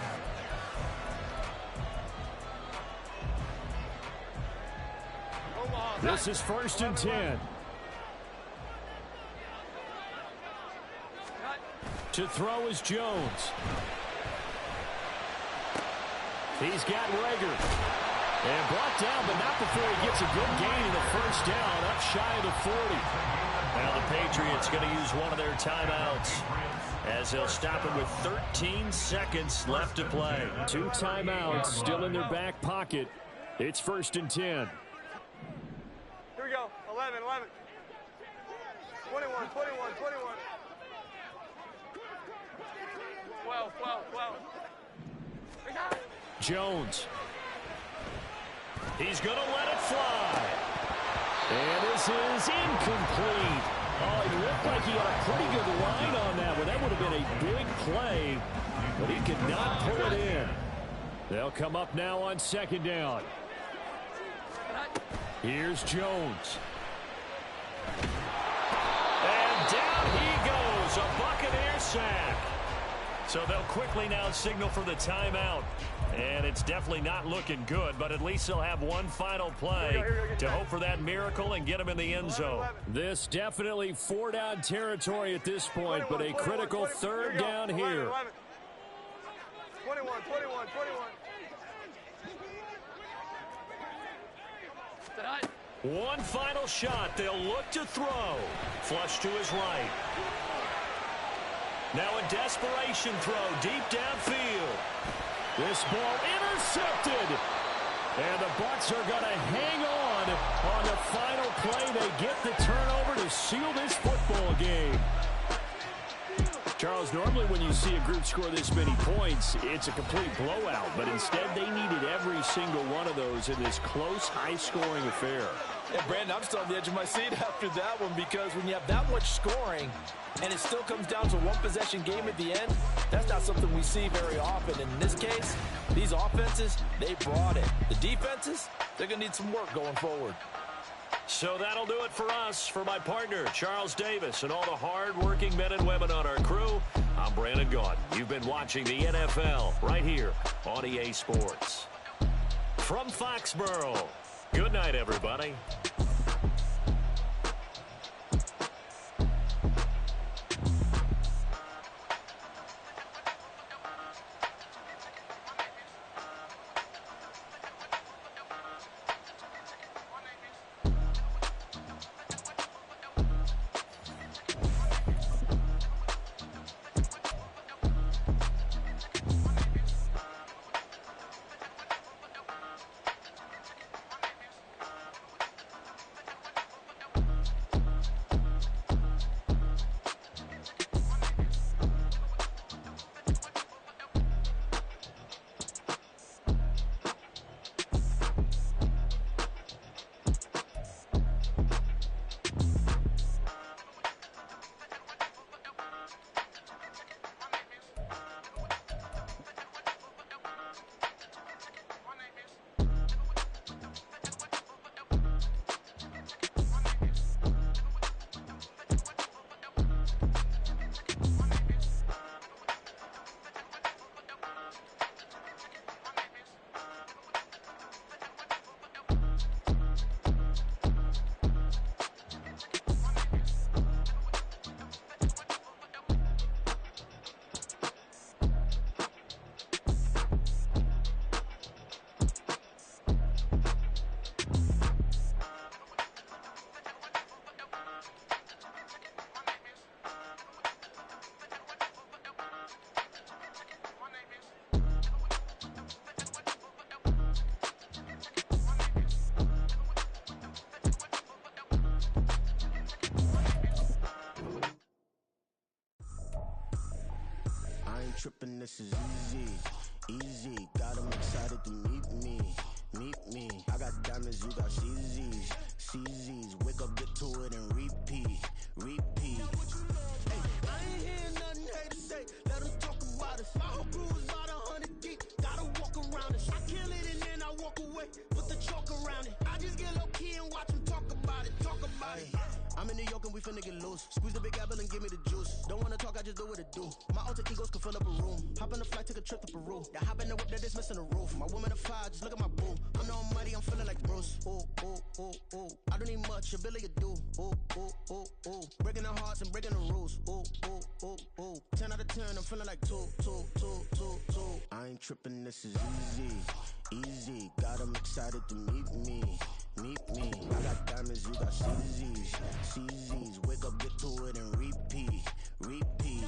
This is 1st and 10. To throw is Jones. He's got Rager. And brought down, but not before he gets a good gain in the 1st down, up shy of the 40. Now the Patriots going to use one of their timeouts as they'll stop it with 13 seconds left to play. 2 timeouts still in their back pocket. It's 1st and 10. Here we go. 11, 11. 21, 21, 21. 12, 12, 12. We got it. Jones. He's going to let it fly. And this is incomplete. Oh, he looked like he had a pretty good line on that one. That would have been a big play, but he could not pull it in. They'll come up now on 2nd down. Here's Jones. And down he goes. A Buccaneer sack. So they'll quickly now signal for the timeout. And it's definitely not looking good, but at least they'll have one final play to hope for that miracle and get them in the end zone. This definitely 4-down territory at this point, but a critical 3rd down here. 21, 21, 21. One final shot. They'll look to throw. Flush to his right. Now a desperation throw deep downfield. This ball intercepted. And the Bucs are going to hang on the final play. They get the turnover to seal this football game. Charles, normally when you see a group score this many points, it's a complete blowout. But instead, they needed every single one of those in this close, high-scoring affair. Yeah, Brandon, I'm still on the edge of my seat after that one because when you have that much scoring and it still comes down to a one-possession game at the end, that's not something we see very often. And in this case, these offenses, they brought it. The defenses, they're going to need some work going forward. So that'll do it for us. For my partner, Charles Davis, and all the hard-working men and women on our crew, I'm Brandon Gaudin. You've been watching the NFL right here on EA Sports. From Foxborough, good night, everybody. I ain't tripping, this is easy. Easy, got them excited to meet me. Meet me. I got diamonds, you got CZs. CZs, wake up, get to it, and repeat. Repeat. Hey, I ain't hearing nothing haters say. Let them talk about us. My whole crew is about 100 deep. Gotta walk around us. I kill it and then I walk away. Put the chalk around it. I just get low key and watch them talk about it. Talk about it. I'm in New York and we finna get loose. Squeeze the big apple and give me the juice. Don't wanna talk, I just do what it do. My alter egos can fill up a room. Hop on the flight, take a trip to Peru. The hop in the whip that is missing the roof. My woman a fire, just look at my boo. I'm no money, I'm feeling like Bruce. Ooh, ooh, ooh, ooh. I don't need much, ability to do. Ooh, ooh, ooh, ooh. Breaking the hearts and breaking the rules. Ooh, ooh, ooh, ooh. 10 out of 10, I'm feeling like 2. I ain't tripping, this is easy. Easy, got them excited to meet me. Meet me. I got diamonds, you got CZs. CZs, wake up, get to it, and repeat. Repeat.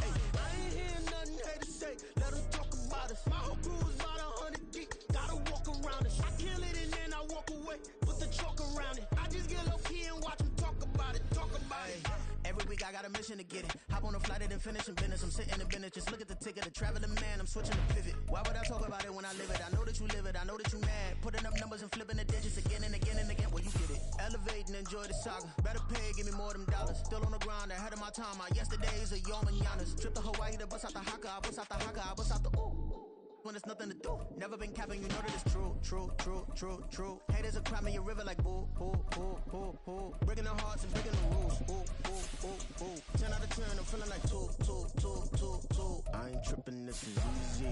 Hey, I ain't hearing nothing haters say. Let them talk about us. My whole crew is about 100 deep. Gotta walk around us. I kill it and then I walk away. Put the chalk around it. I just get low key and watch them talk about it. Talk about it. Every week I got a mission to get it. Hop on a flight and then finish in business. I'm sitting in business. Just look at the ticket. A traveling man. I'm switching the pivot. Why would I talk about it when I live it? I know that you live it. I know that you mad. Putting up numbers and flipping the digits again and again and again. Well, you get it. Elevate and enjoy the saga. Better pay, give me more them dollars. Still on the grind, ahead of my time. My yesterdays are your mananas. Trip to Hawaii to bust out the haka. I bust out the haka. I bust out the ooh. When there's nothing to do. Never been capping, you know that it's true. True. Haters are cry me a river like boo. Breaking the hearts and breaking the rules. Ooh. 10 out of 10, I'm feeling like 2. I ain't tripping, this is easy.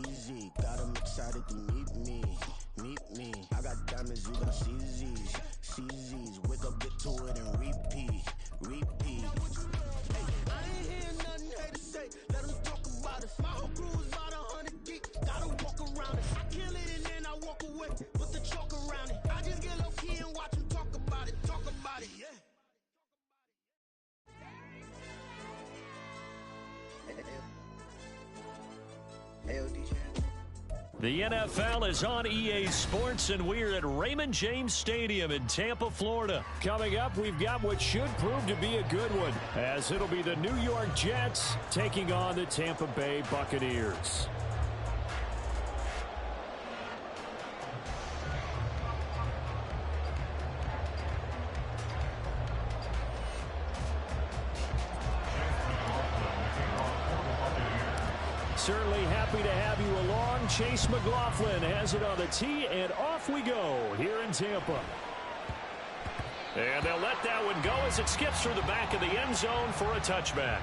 Easy, got them excited to meet me. Meet me. I got diamonds, you got CZs. CZs, wake up, get to it, and repeat. Repeat. Hey, I ain't hearing nothing haters say. Let them talk about us. My whole crew is about 100 deep. Gotta walk around it. I kill it and then I walk away. Put the chalk around it. I just get low key and watch them talk about it. Talk about it, yeah. The NFL is on EA Sports, and we're at Raymond James Stadium in Tampa, Florida. Coming up, we've got what should prove to be a good one, as it'll be the New York Jets taking on the Tampa Bay Buccaneers. Certainly happy to have you along. Chase McLaughlin has it on the tee, and off we go here in Tampa. And they'll let that one go as it skips through the back of the end zone for a touchback.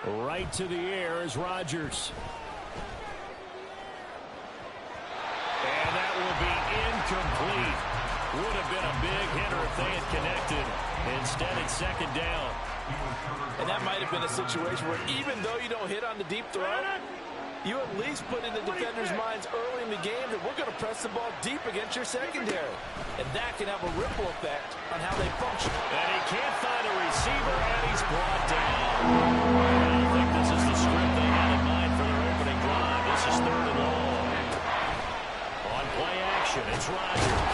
Right to the air is Rodgers. And that will be incomplete. Would have been a big hitter if they had connected. Instead, it's second down. And that might have been a situation where even though you don't hit on the deep throw, you at least put in the defenders' minds early in the game that we're going to press the ball deep against your secondary. And that can have a ripple effect on how they function. And he can't find a receiver, and he's brought down. I don't think this is the script they had in mind for their opening drive. This is third and long. On play action, it's Rodgers.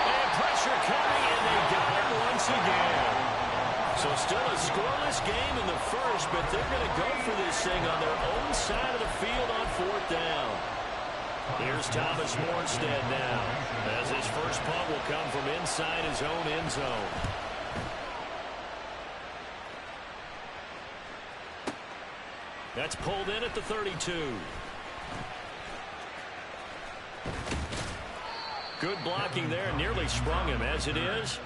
And pressure coming, and they got him once again. So still a scoreless game in the first, but they're going to go for this thing on their own side of the field on fourth down. Here's Thomas Morstead now, as his first punt will come from inside his own end zone. That's pulled in at the 32. Good blocking there, nearly sprung him as it is.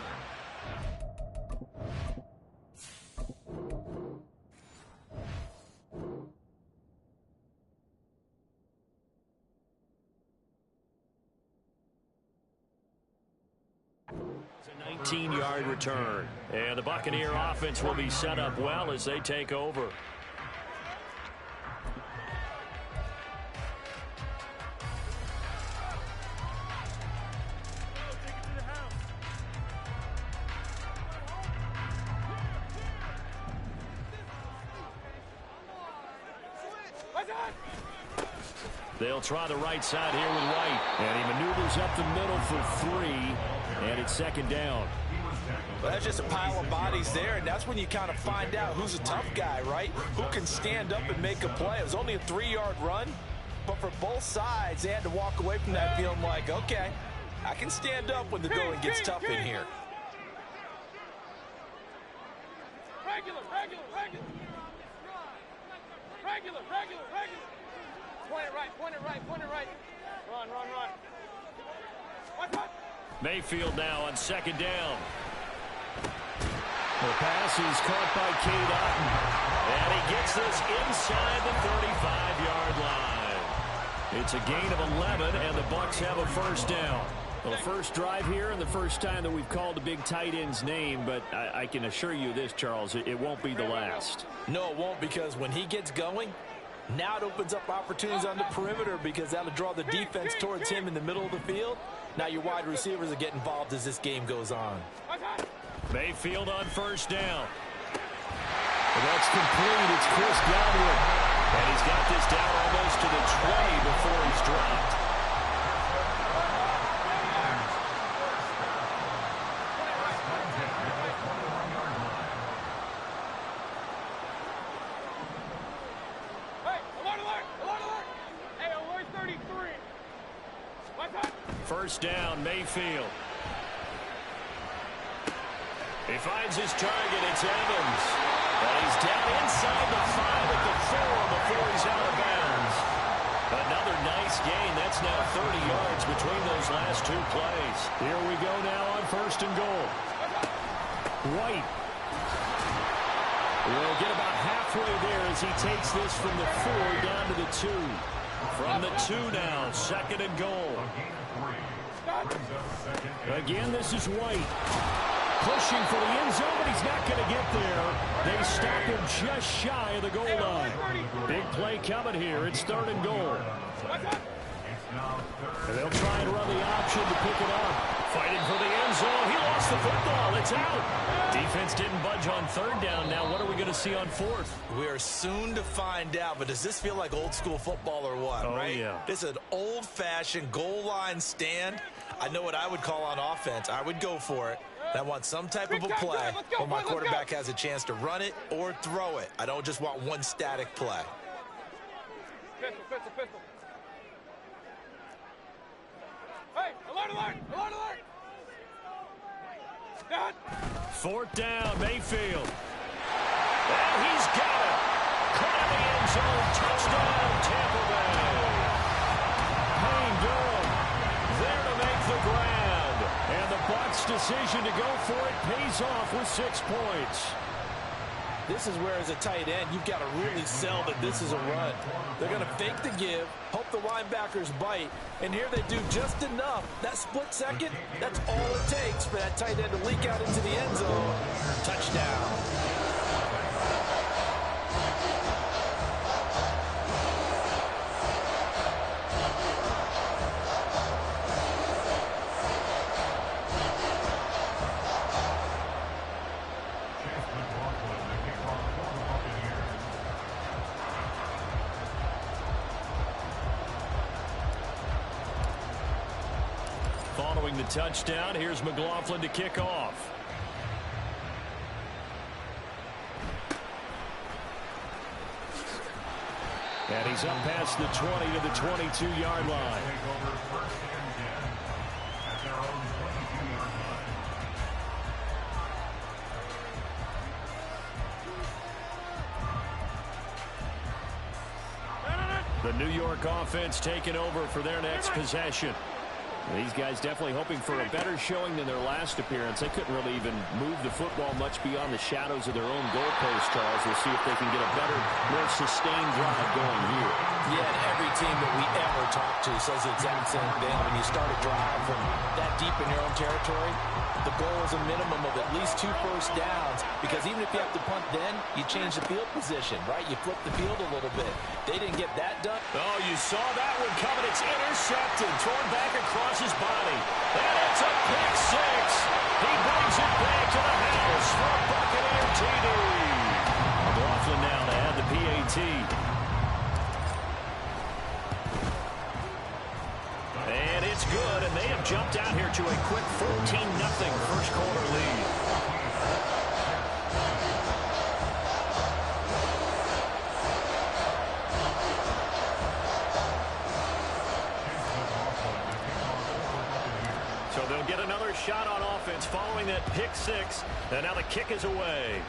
It's a 19-yard return. And the Buccaneer offense will be set up well as they take over. They'll try the right side here with White. And he maneuvers up the middle for 3. And it's second down. Well, that's just a pile of bodies there, and that's when you kind of find out who's a tough guy, right? Who can stand up and make a play. It was only a 3-yard run, but for both sides, they had to walk away from that feeling like, okay, I can stand up when the going gets tough in here. Regular. Point it right. Run. Mayfield now on second down. The pass is caught by Cade Otton. And he gets this inside the 35-yard line. It's a gain of 11, and the Bucs have a first down. Well, the first drive here and the first time that we've called a big tight end's name, but I can assure you this, Charles, it won't be the last. No, it won't, because when he gets going, now it opens up opportunities on the perimeter because that'll draw the defense towards him in the middle of the field. Now your wide receivers will get involved as this game goes on. Mayfield on first down. Well, that's complete. It's Chris Godwin. And he's got this down almost to the 20 before he's dropped. First down, Mayfield. He finds his target. It's Evans. And he's down inside the 5 at the 4 before he's out of bounds. Another nice gain. That's now 30 yards between those last 2 plays. Here we go now on first and goal. White will get about halfway there as he takes this from the 4 down to the 2. From the 2 now, second and goal. Again, this is White. Pushing for the end zone, but he's not going to get there. They stop him just shy of the goal line. Big play coming here. It's third and goal. And they'll try and run the option to pick it up. Fighting for the end zone. He lost the football. It's out. Defense didn't budge on third down. Now what are we going to see on fourth? We are soon to find out, but does this feel like old school football or what, right? Yeah. This is an old-fashioned goal line stand. I know what I would call on offense. I would go for it. I want some type of a play where my quarterback has a chance to run it or throw it. I don't just want one static play. Pistol. Hey, alert! Dad. Fourth down, Mayfield. And he's got it. Caught in the end zone. Touchdown, Tampa Bay. Payne Durham there to make the grab. And the Bucs' decision to go for it pays off with 6 points. This is where, as a tight end, you've got to really sell that this is a run. They're going to fake the give, hope the linebackers bite, and here they do just enough. That split second, that's all it takes for that tight end to leak out into the end zone. Touchdown. Following the touchdown, here's McLaughlin to kick off. And he's up past the 20 to the 22-yard line. The New York offense taking over for their next possession. These guys definitely hoping for a better showing than their last appearance. They couldn't really even move the football much beyond the shadows of their own goalpost, Charles. We'll see if they can get a better, more sustained drive going here. Yeah, and every team that we ever talk to says the exact same thing. When you start a drive from that deep in your own territory, the goal is a minimum of at least 2 first downs, because even if you have to punt then, you change the field position, right? You flip the field a little bit. They didn't get that done. Oh, you saw that one coming. It's intercepted, thrown back across his body. And it's a pick 6. He brings it back to the house for a Buccaneer TD. McLaughlin now to add the PAT. they have jumped out here to a quick 14-0 first quarter lead. So they'll get another shot on offense following that pick six. And now the kick is away.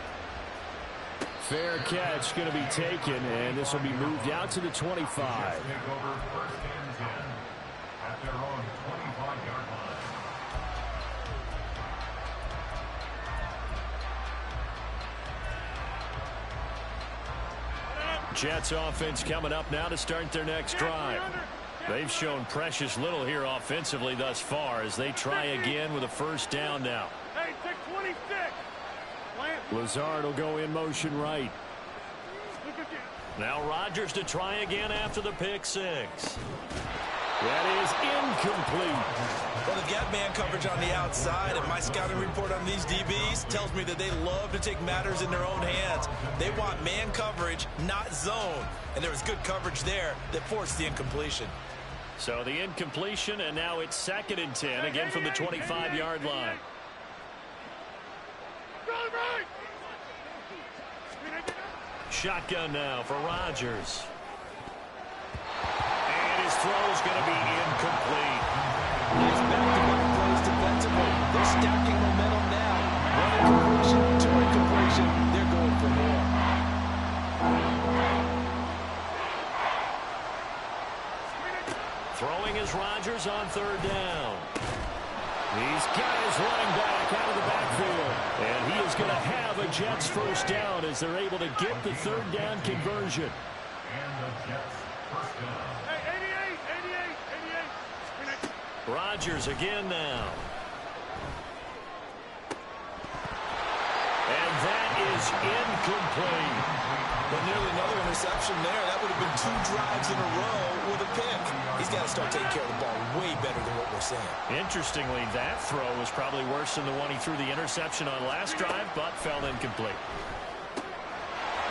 Fair catch going to be taken, and this will be moved out to the 25. Jets offense coming up now to start their next drive. They've shown precious little here offensively thus far as they try again with a first down now. Hey, pick 26. Lazard will go in motion right. Now Rodgers to try again after the pick six. That is incomplete. Well, the gap man coverage on the outside, and my scouting report on these DBs tells me that they love to take matters in their own hands. They want man coverage, not zone. And there was good coverage there that forced the incompletion. So the incompletion, and now it's 2nd and 10, again from the 25-yard line. Shotgun now for Rodgers. And his throw's going to be incomplete. Nice back-to-back plays defensively. They're stacking momentum now. One incompletion, two incompletion. They're going for more. Throwing is Rodgers on 3rd down. He's got his running back out of the backfield. And he is going to have a Jets first down as they're able to get the 3rd down conversion. And the Jets first down. Hey, 88. Rodgers again now. And that is incomplete. But nearly another interception there. That would have been 2 drives in a row with a pick. He's got to start taking care of the ball way better than what we're saying. Interestingly, that throw was probably worse than the one he threw the interception on last drive, but fell incomplete.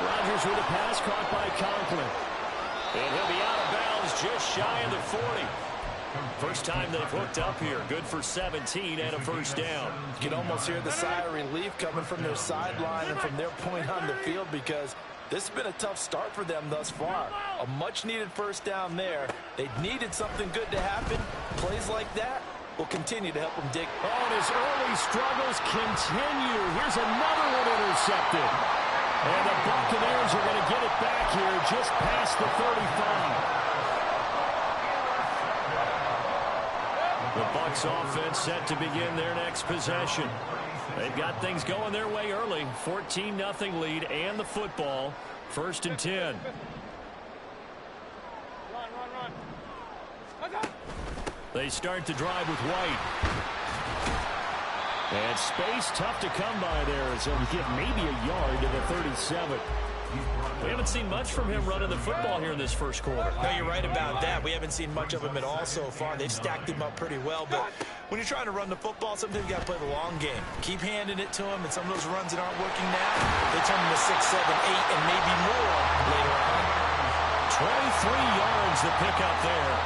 Rodgers with a pass caught by Conklin. And he'll be out of bounds just shy of the 40. First time they've hooked up here. Good for 17 and a first down. You can almost hear the sigh of relief coming from their sideline and from their point on the field because this has been a tough start for them thus far. A much-needed first down there. They needed something good to happen. Plays like that will continue to help them dig. Oh, and his early struggles continue. Here's another one intercepted. And the Buccaneers are going to get it back here just past the 35. The Bucs offense set to begin their next possession. They've got things going their way early. 14-0 lead and the football. 1st and 10. Run. They start the drive with White. And space tough to come by there as he'll get maybe a yard to the 37. We haven't seen much from him running the football here in this first quarter. No, you're right about that. We haven't seen much of him at all so far. They've stacked him up pretty well, but when you're trying to run the football, sometimes you got to play the long game. Keep handing it to him, and some of those runs that aren't working now, they turn into 6, 7, 8, and maybe more later on. 23 yards the pickup there.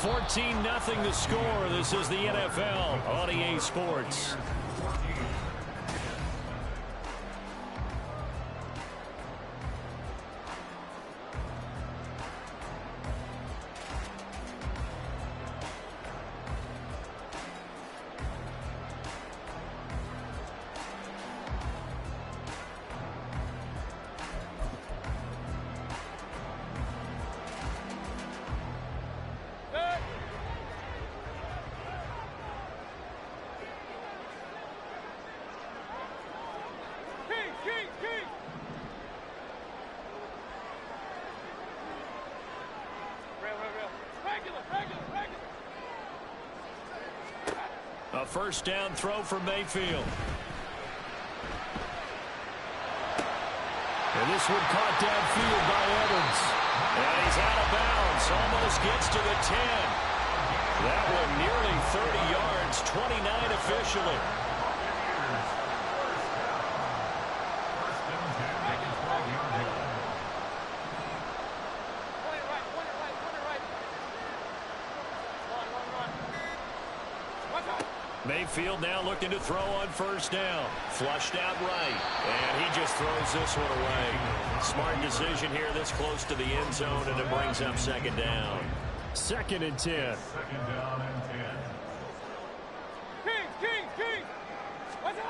$14-0 the score. This is the NFL on EA Sports. A first down throw from Mayfield. And this one caught downfield by Evans. And he's out of bounds. Almost gets to the 10. That one nearly 30 yards. 29 officially. Mayfield now looking to throw on first down. Flushed out right. And he just throws this one away. Smart decision here this close to the end zone, and it brings up second down. 2nd and 10. Second down and 10. King. What's up?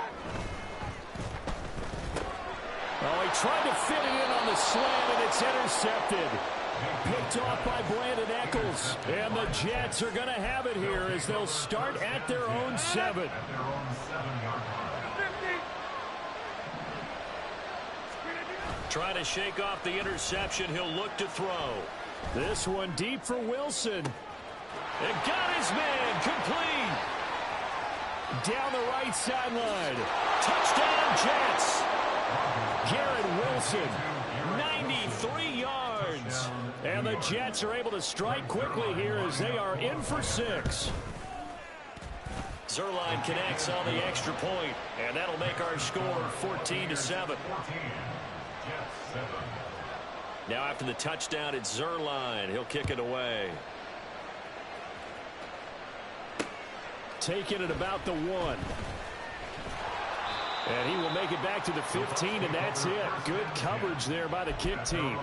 Oh, he tried to fit it in on the slant, and it's intercepted. Picked off by Brandon Eccles. And the Jets are going to have it here as they'll start at their own 7. Trying to shake off the interception. He'll look to throw. This one deep for Wilson. It got his man complete. Down the right sideline. Touchdown, Jets. Garrett Wilson, 93 yards. And the Jets are able to strike quickly here as they are in for 6. Zuerlein connects on the extra point, and that'll make our score 14-7. Now after the touchdown, it's Zuerlein. He'll kick it away. Taking it about the 1. And he will make it back to the 15, and that's it. Good coverage there by the kick team.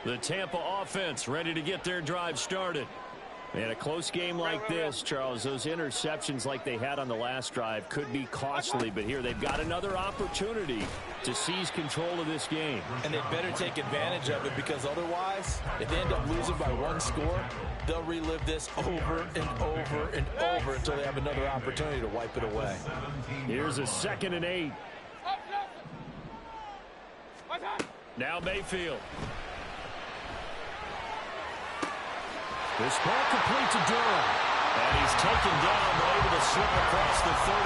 The Tampa offense ready to get their drive started. And a close game like this, Charles, those interceptions like they had on the last drive could be costly. But here they've got another opportunity to seize control of this game. And they better take advantage of it, because otherwise, if they end up losing by 1 score, they'll relive this over and over and over until they have another opportunity to wipe it away. Here's a 2nd and 8. Now Mayfield. This ball complete to Durham. And he's taken down, but able to slip across the 35.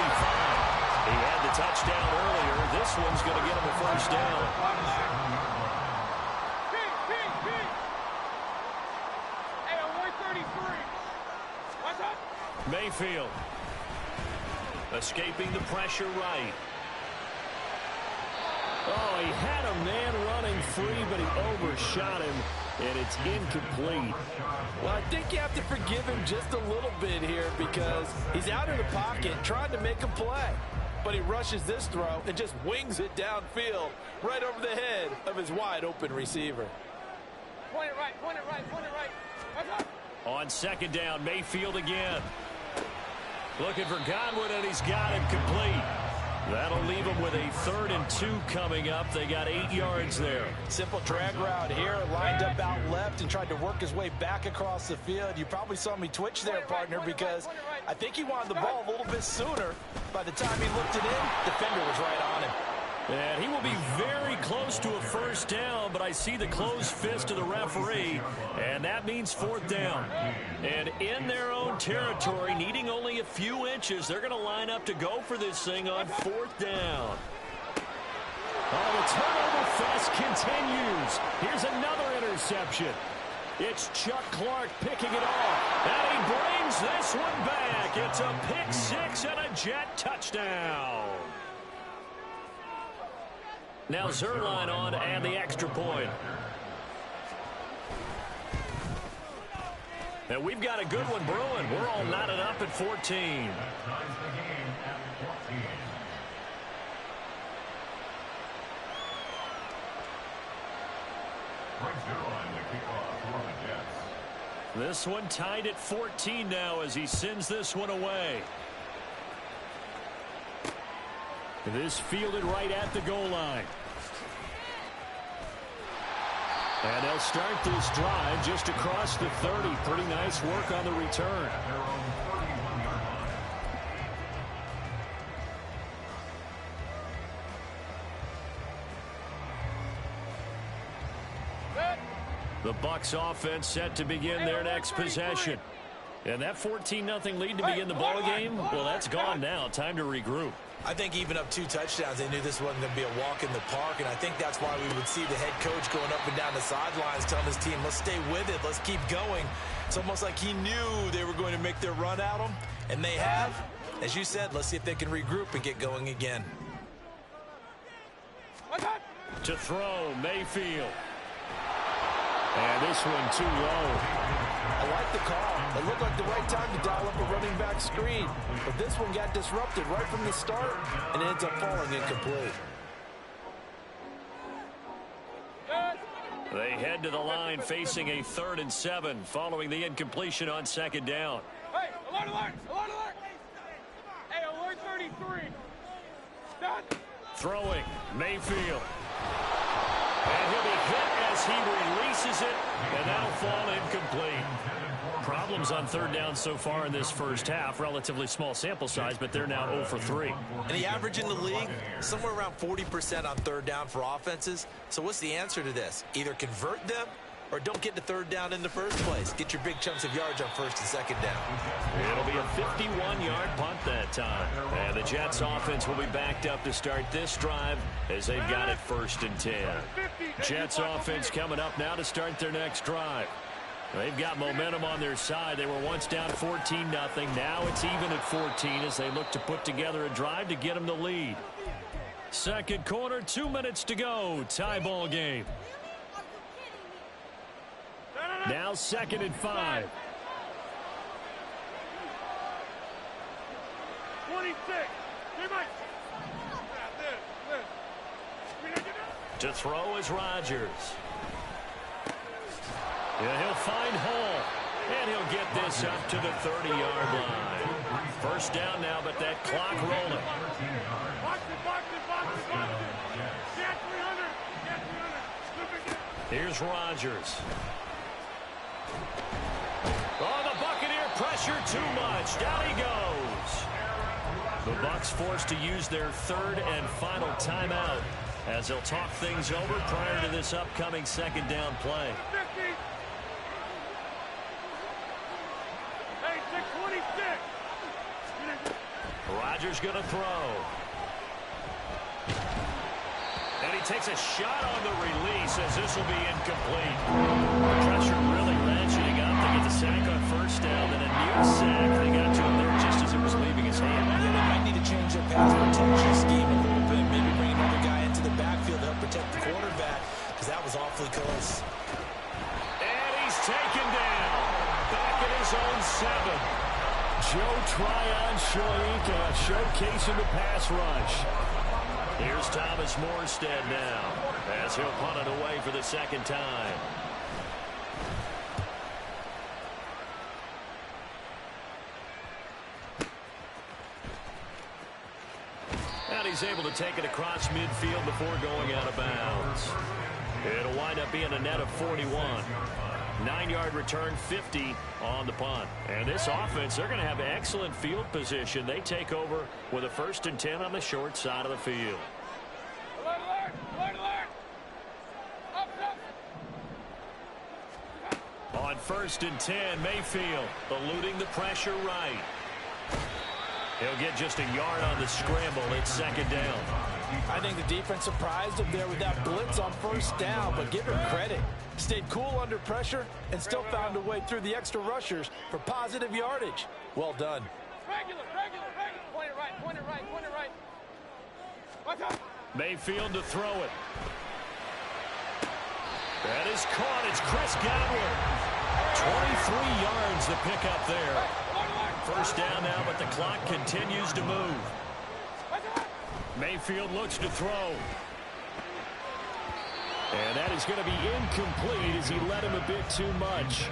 He had the touchdown earlier. This one's going to get him a first down. Hey, on 133. What's up? Mayfield. Escaping the pressure right. Oh, he had a man running free, but he overshot him, and it's incomplete. Well, I think you have to forgive him just a little bit here, because he's out in the pocket trying to make a play. But he rushes this throw and just wings it downfield right over the head of his wide-open receiver. Point it right. What's up? On 2nd down, Mayfield again. Looking for Godwin, and he's got him complete. That'll leave them with a 3rd and 2 coming up. They got 8 yards there. Simple drag route here, lined up out left and tried to work his way back across the field. You probably saw me twitch there, partner, because I think he wanted the ball a little bit sooner. By the time he looked it in, defender was right on him. And he will be very close to a first down, but I see the closed fist of the referee, and that means 4th down. And in their own territory, needing only a few inches, they're going to line up to go for this thing on 4th down. Oh, the turnover fest continues. Here's another interception. It's Chuck Clark picking it off, and he brings this one back. It's a pick 6 and a Jet touchdown. Now Zuerlein on and the extra point. And we've got a good one brewing. We're all knotted up at 14. Ties the game at 14. Brings Zuerlein the kickoff for the Jets. This one tied at 14 now as he sends this one away. This fielded right at the goal line. And they'll start this drive just across the 30. Pretty nice work on the return. At their own 31-yard line. The Bucs offense set to begin their next possession. And that 14-0 lead to begin the ball game, well, that's gone now. Time to regroup. I think even up 2 touchdowns, they knew this wasn't going to be a walk in the park, and I think that's why we would see the head coach going up and down the sidelines telling his team, let's stay with it, let's keep going. It's almost like he knew they were going to make their run at him, and they have. As you said, let's see if they can regroup and get going again. To throw, Mayfield. And this one too low. I like the call. It looked like the right time to dial up a running back screen. But this one got disrupted right from the start and ends up falling incomplete. They head to the line facing a 3rd and 7 following the incompletion on 2nd down. Hey, alert, alert, alert, alert. Hey, alert 33. Done. Throwing, Mayfield. And he'll be hit as he releases it, and that'll fall incomplete. Problems on 3rd down so far in this first half. Relatively small sample size, but they're now 0 for 3. And the average in the league, somewhere around 40% on 3rd down for offenses. So what's the answer to this? Either convert them or don't get to 3rd down in the first place. Get your big chunks of yards on 1st and 2nd down. It'll be a 51-yard punt that time. And the Jets offense will be backed up to start this drive as they've got it 1st and 10. Jets offense coming up now to start their next drive. They've got momentum on their side. They were once down 14-0. Now it's even at 14 as they look to put together a drive to get them the lead. Second quarter, 2 minutes to go. Tie ball game. Now 2nd and 5. 26. To throw is Rodgers. Yeah, he'll find Hall, and he'll get this up to the 30-yard line. 1st down now, but that clock rolling. Box it. Get 300. Here's Rodgers. Oh, the Buccaneer pressure too much. Down he goes. The Bucs forced to use their 3rd and final timeout as they'll talk things over prior to this upcoming 2nd down play. 50. Hey, 626. Rodgers going to throw. And he takes a shot on the release as this will be incomplete. The pressure really ratcheting up. They get the sack on 1st down, then a near sack. They got to him there just as it was leaving his hand. Yeah, they might need to change their pass protection scheme a little bit. Maybe bring another guy into the backfield to help protect the quarterback, because that was awfully close. And he's taken down. Back at his own 7. Joe Tryon showcasing the pass rush. Here's Thomas Morstead now as he'll punt it away for the 2nd time. And he's able to take it across midfield before going out of bounds. It'll wind up being a net of 41. 9-yard return, 50 on the punt. And this offense, they're going to have excellent field position. They take over with a 1st and 10 on the short side of the field. Alert, alert, alert, alert. Up. On 1st and 10, Mayfield eluding the pressure right. He'll get just a yard on the scramble. It's 2nd down. I think the defense surprised him there with that blitz on 1st down, but give him credit. Stayed cool under pressure and still found a way through the extra rushers for positive yardage. Well done. Regular. Point it right. Watch out. Mayfield to throw it. That is caught. It's Chris Godwin. 23 yards to pick up there. 1st down now, but the clock continues to move. Mayfield looks to throw. And that is going to be incomplete as he led him a bit too much.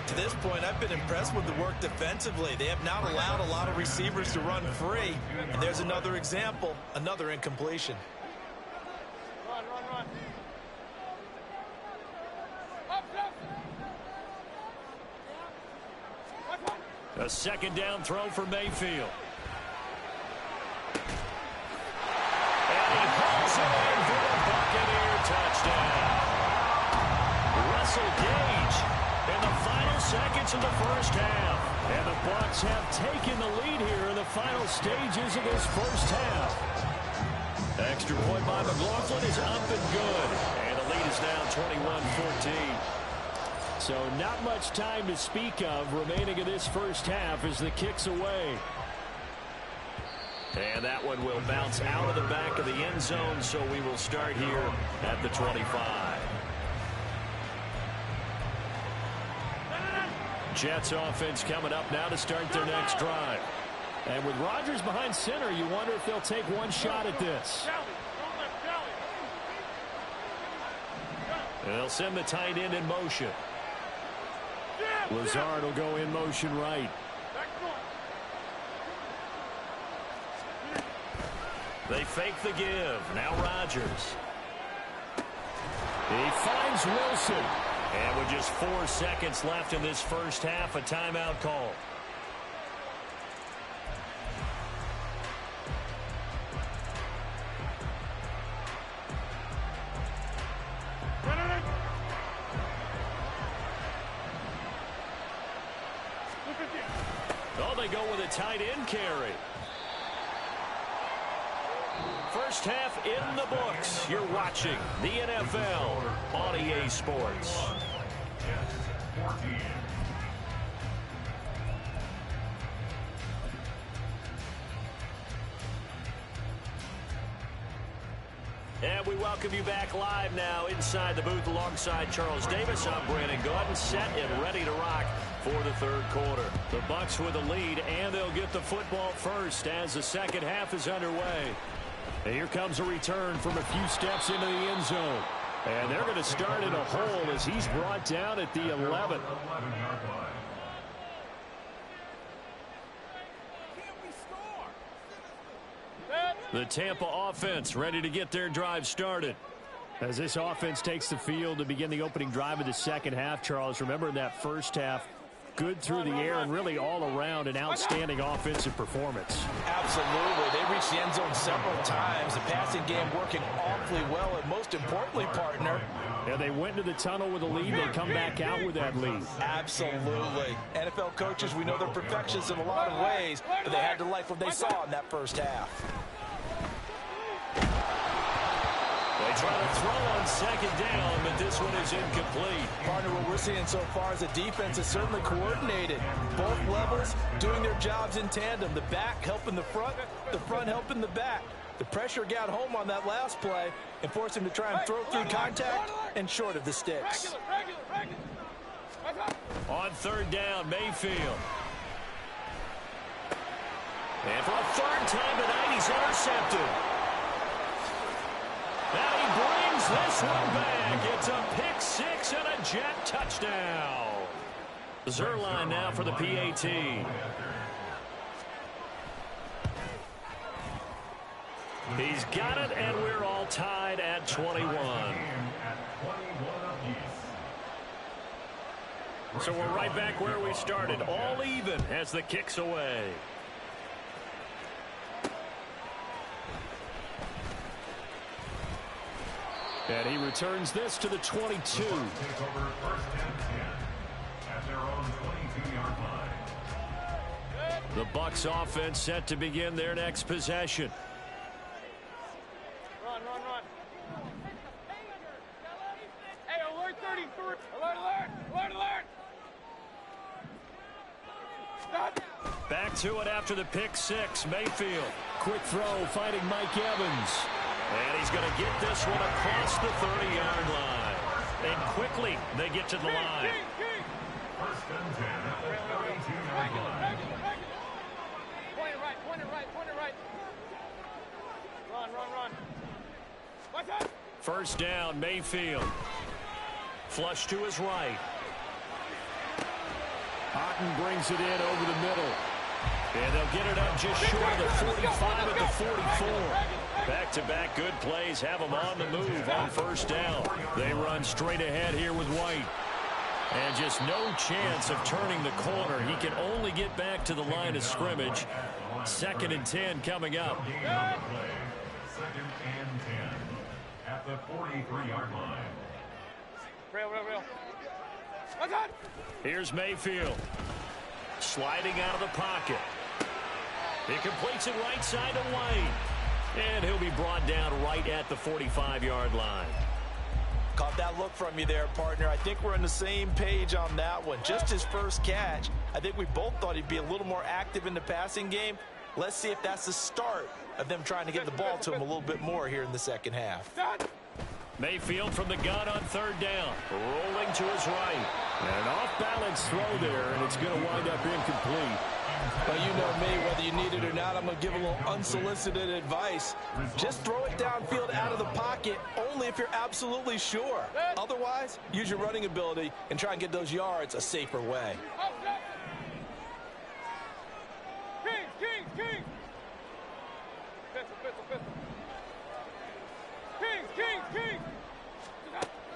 To this point, I've been impressed with the work defensively. They have not allowed a lot of receivers to run free. And there's another example, another incompletion. Run. Up. A 2nd down throw for Mayfield. And he hauls it in for a Buccaneer touchdown. Russell Gage in the final seconds of the 1st half. And the Bucs have taken the lead here in the final stages of this 1st half. Extra point by McLaughlin is up and good. And the lead is now 21-14. So not much time to speak of remaining in this 1st half as the kick's away. And that one will bounce out of the back of the end zone, so we will start here at the 25. Jets offense coming up now to start their next drive. And with Rodgers behind center, you wonder if they'll take one shot at this. They'll send the tight end in motion. Lazard will go in motion right. They fake the give. Now Rodgers. He finds Wilson. And with just 4 seconds left in this first half, a timeout call. Oh, they go with a tight end carry. First half in the books. You're watching the NFL on EA Sports. And we welcome you back live now inside the booth alongside Charles Davis. I'm Brandon Gordon, set and ready to rock for the third quarter. The Bucs with the lead, and they'll get the football first as the second half is underway. And here comes a return from a few steps into the end zone. And they're going to start in a hole as he's brought down at the 11. The Tampa offense ready to get their drive started. As this offense takes the field to begin the opening drive of the second half, Charles, remember in that first half, good through the air and really all around an outstanding offensive performance. Absolutely. They reached the end zone several times. The passing game working awfully well, and most importantly, partner, yeah, they went into the tunnel with a lead. They come back out with that lead. Absolutely. NFL coaches, we know they're perfectionists in a lot of ways, but they had to like what they saw in that first half. They try to throw on second down, but this one is incomplete. Partner, what we're seeing so far is the defense is certainly coordinated. Both levels doing their jobs in tandem. The back helping the front helping the back. The pressure got home on that last play and forced him to try and throw through contact and short of the sticks. On third down, Mayfield. And for a third time tonight, he's intercepted. Now he brings this one back. It's a pick six and a Jet touchdown. Zerline now for the PAT. He's got it, and we're all tied at 21. So we're right back where we started, all even as the kick's away. And he returns this to the 22. The Bucs offense set to begin their next possession. Run. Hey, alert 33. Alert. Stop. Back to it after the pick six. Mayfield. Quick throw, fighting Mike Evans. And he's going to get this one across the 30-yard line. And quickly, they get to the line. First and 10 at the 32-yard line. Point it right. Run. Watch out. First down, Mayfield. Flush to his right. Otten brings it in over the middle. And they'll get it up just short of the 45 at the 44. Back-to-back good plays have them on the move on first down. They run straight ahead here with White. And just no chance of turning the corner. He can only get back to the line of scrimmage. Second and 10 coming up. Second and 10 at the 43-yard line. Real. Watch out. Here's Mayfield. Sliding out of the pocket. He completes it right side to White. And he'll be brought down right at the 45-yard line. Caught that look from you there, partner. I think we're on the same page on that one. Just his first catch. I think we both thought he'd be a little more active in the passing game. Let's see if that's the start of them trying to get the ball to him a little bit more here in the second half. Mayfield from the gun on third down. Rolling to his right. And an off-balance throw there, and it's going to wind up incomplete. Well, you know me, whether you need it or not, I'm going to give a little unsolicited advice. Just throw it downfield out of the pocket, only if you're absolutely sure. Otherwise, use your running ability and try and get those yards a safer way. Kings! Pistol. Kings!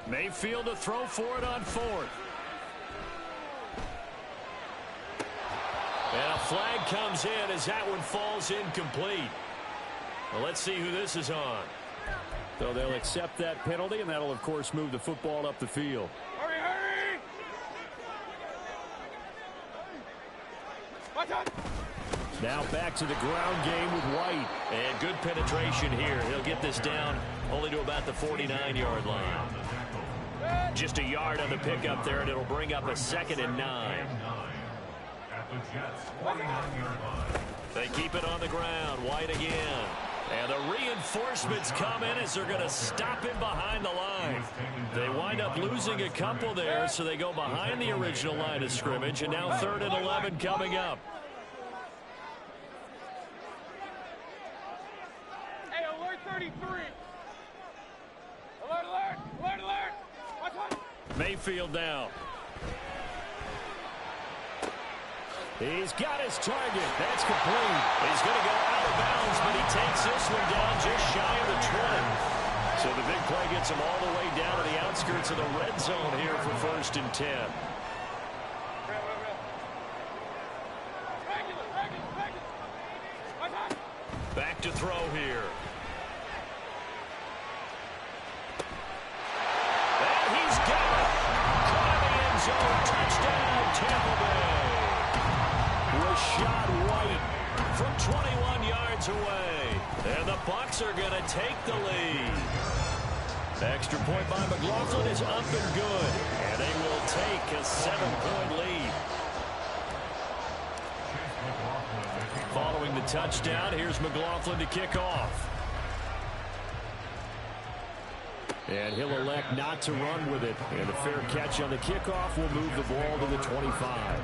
Mayfield to throw for it on fourth. And a flag comes in as that one falls incomplete. Well, let's see who this is on. So they'll accept that penalty, and that'll, of course, move the football up the field. Hurry! Watch out! Now back to the ground game with White. And good penetration here. He'll get this down only to about the 49-yard line. Just a yard on the pickup there, and it'll bring up a 2nd and 9. At the Jets' 49-yard line. They keep it on the ground. White again. And the reinforcements come in as they're going to stop him behind the line. They wind up losing a couple there, so they go behind the original line of scrimmage, and now 3rd and 11 coming up. Hey, alert 33. Alert. Watch out. Mayfield now. He's got his target. That's complete. He's going to go out of bounds, but he takes this one down just shy of the 20. So the big play gets him all the way down to the outskirts of the red zone here for 1st and 10. Back to throw here. And he's got it. Caught in the end zone. Touchdown, Tampa Bay. Rashad White from 21 yards away. And the Bucs are going to take the lead. Extra point by McLaughlin is up and good. And they will take a 7-point lead. Following the touchdown, here's McLaughlin to kick off. And he'll elect not to run with it. And a fair catch on the kickoff will move the ball to the 25.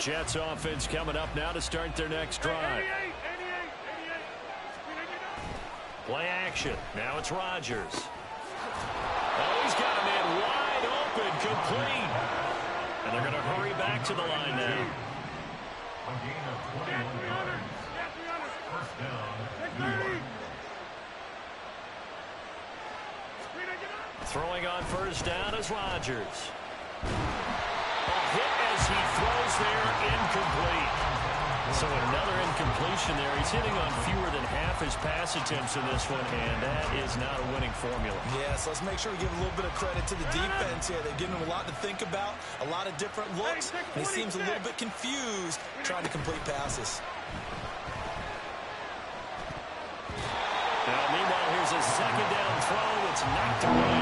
Jets offense coming up now to start their next drive. Play action. Now it's Rodgers. Oh, he's got a man wide open, complete. And they're going to hurry back to the line now. A gain of 21 yards. First down, New York. Throwing on first down is Rodgers. A hit as he throws there, incomplete. So another incompletion there. He's hitting on fewer than half his pass attempts in this one, and that is not a winning formula. Yes, let's make sure we give a little bit of credit to the defense here. They've given him a lot to think about, a lot of different looks, and he seems a little bit confused trying to complete passes. Now, meanwhile, here's a 2nd down throw that's knocked away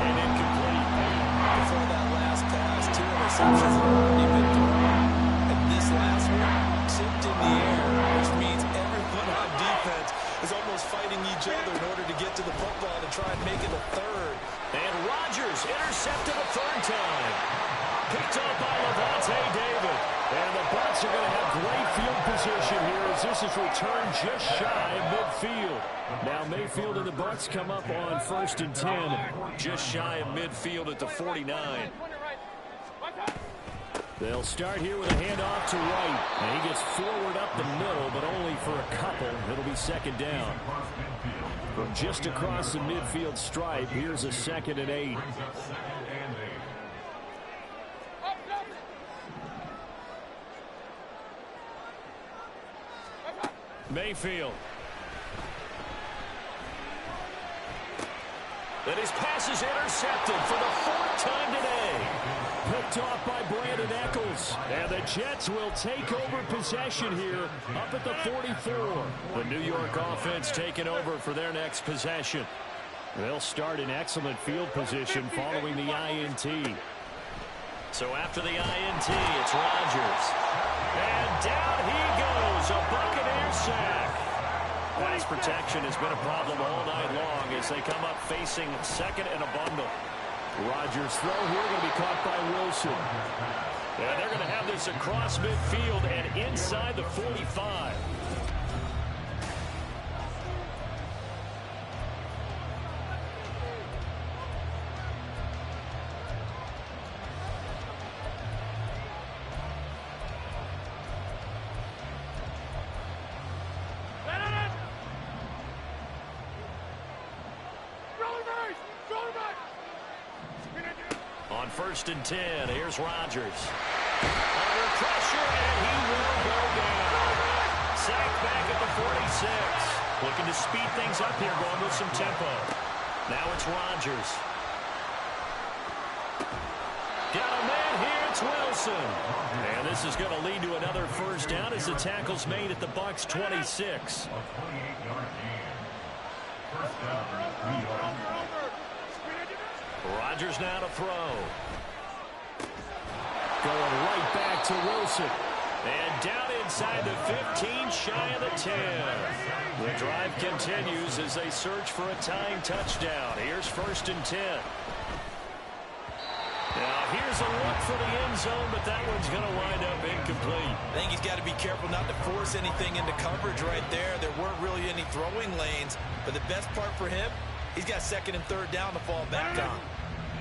and incomplete. Before that last pass, 2 interceptions have already been thrown. And this last one tipped in the air, which means everyone on defense is almost fighting each other in order to get to the football to try and make it a 3rd. And Rodgers intercepted a 3rd time. Picked up by Levante David. And the Bucs are going to have great field position here as this is returned just shy of midfield. Now Mayfield and the Bucs come up on 1st and 10, just shy of midfield at the 49. They'll start here with a handoff to White. And he gets forward up the middle, but only for a couple. It'll be 2nd down. From just across the midfield stripe, here's a 2nd and 8. Mayfield. And his pass is intercepted for the 4th time today. Picked off by Brandon Eccles. And the Jets will take over possession here up at the 44. The New York offense taking over for their next possession. They'll start in excellent field position following the INT. So after the INT, it's Rodgers. And down he goes, a Buccaneer sack. pass protection has been a problem all night long as they come up facing second and a bundle. Rodgers' throw here going to be caught by Wilson. And they're going to have this across midfield and inside the 45. On 1st and 10, here's Rodgers. Under pressure, and he will go down. Sacked back at the 46. Looking to speed things up here, going with some tempo. Now it's Rodgers. Got a man here, it's Wilson. And this is going to lead to another first down as the tackle's made at the Bucs' 26. Rodgers now to throw. Going right back to Wilson. And down inside the 15, shy of the 10. The drive continues as they search for a tying touchdown. Here's 1st and 10. Now here's a look for the end zone, but that one's going to wind up incomplete. I think he's got to be careful not to force anything into coverage right there. There weren't really any throwing lanes, but the best part for him, he's got 2nd and 3rd down to fall back on.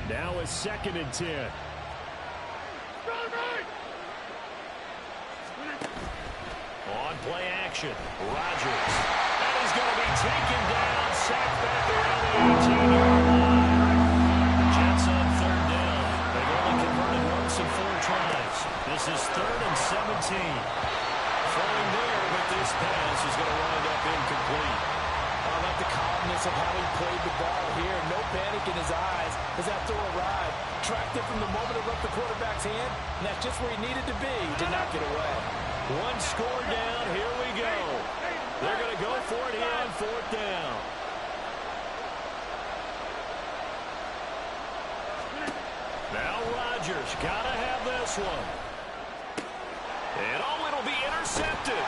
Now a 2nd and 10. On play action, Rodgers. And he's going to be taken down, sacked back around the 18-yard line. The Jets on 3rd down. They've only converted once in 4 tries. This is 3rd and 17. Throwing there, but this pass is going to wind up incomplete. I like the calmness of how he played the ball here. No panic in his eyes as that throw arrived. Tracked it from the moment it left the quarterback's hand, and that's just where he needed to be. Did not get away. One score down. Here we go. They're going to go for it here on 4th down. Now Rodgers got to have this one. And it'll be intercepted.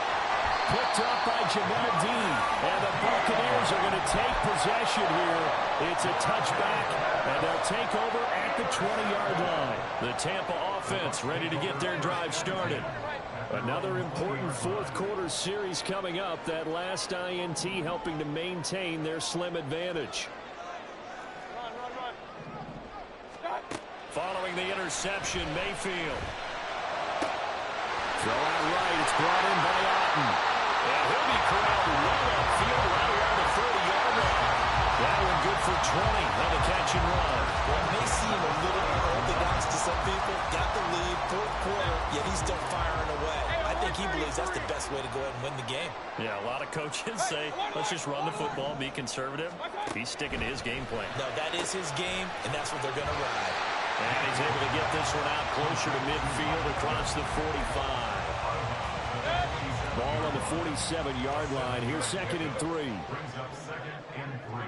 Picked up by Jamel Dean. And the Buccaneers are going to take possession here. It's a touchback, and they'll take over at the 20-yard line. The Tampa offense ready to get their drive started. Another important 4th quarter series coming up. That last INT helping to maintain their slim advantage. Following the interception, Mayfield. Throw out right. It's brought in by Otten. And he'll be corralled well upfield right around the 30-yard line. That one good for 20 on the catch and run. Well, it may seem a little unorthodox to some people. Got the lead, 4th quarter, yet he's still firing away. I think he believes that's the best way to go ahead and win the game. Yeah, a lot of coaches say, let's just run the football, be conservative. He's sticking to his game plan. No, that is his game, and that's what they're going to ride. And he's able to get this one out closer to midfield across the 45. Ball on the 47-yard line. Here's 2nd and 3. Brings up 2nd and 3.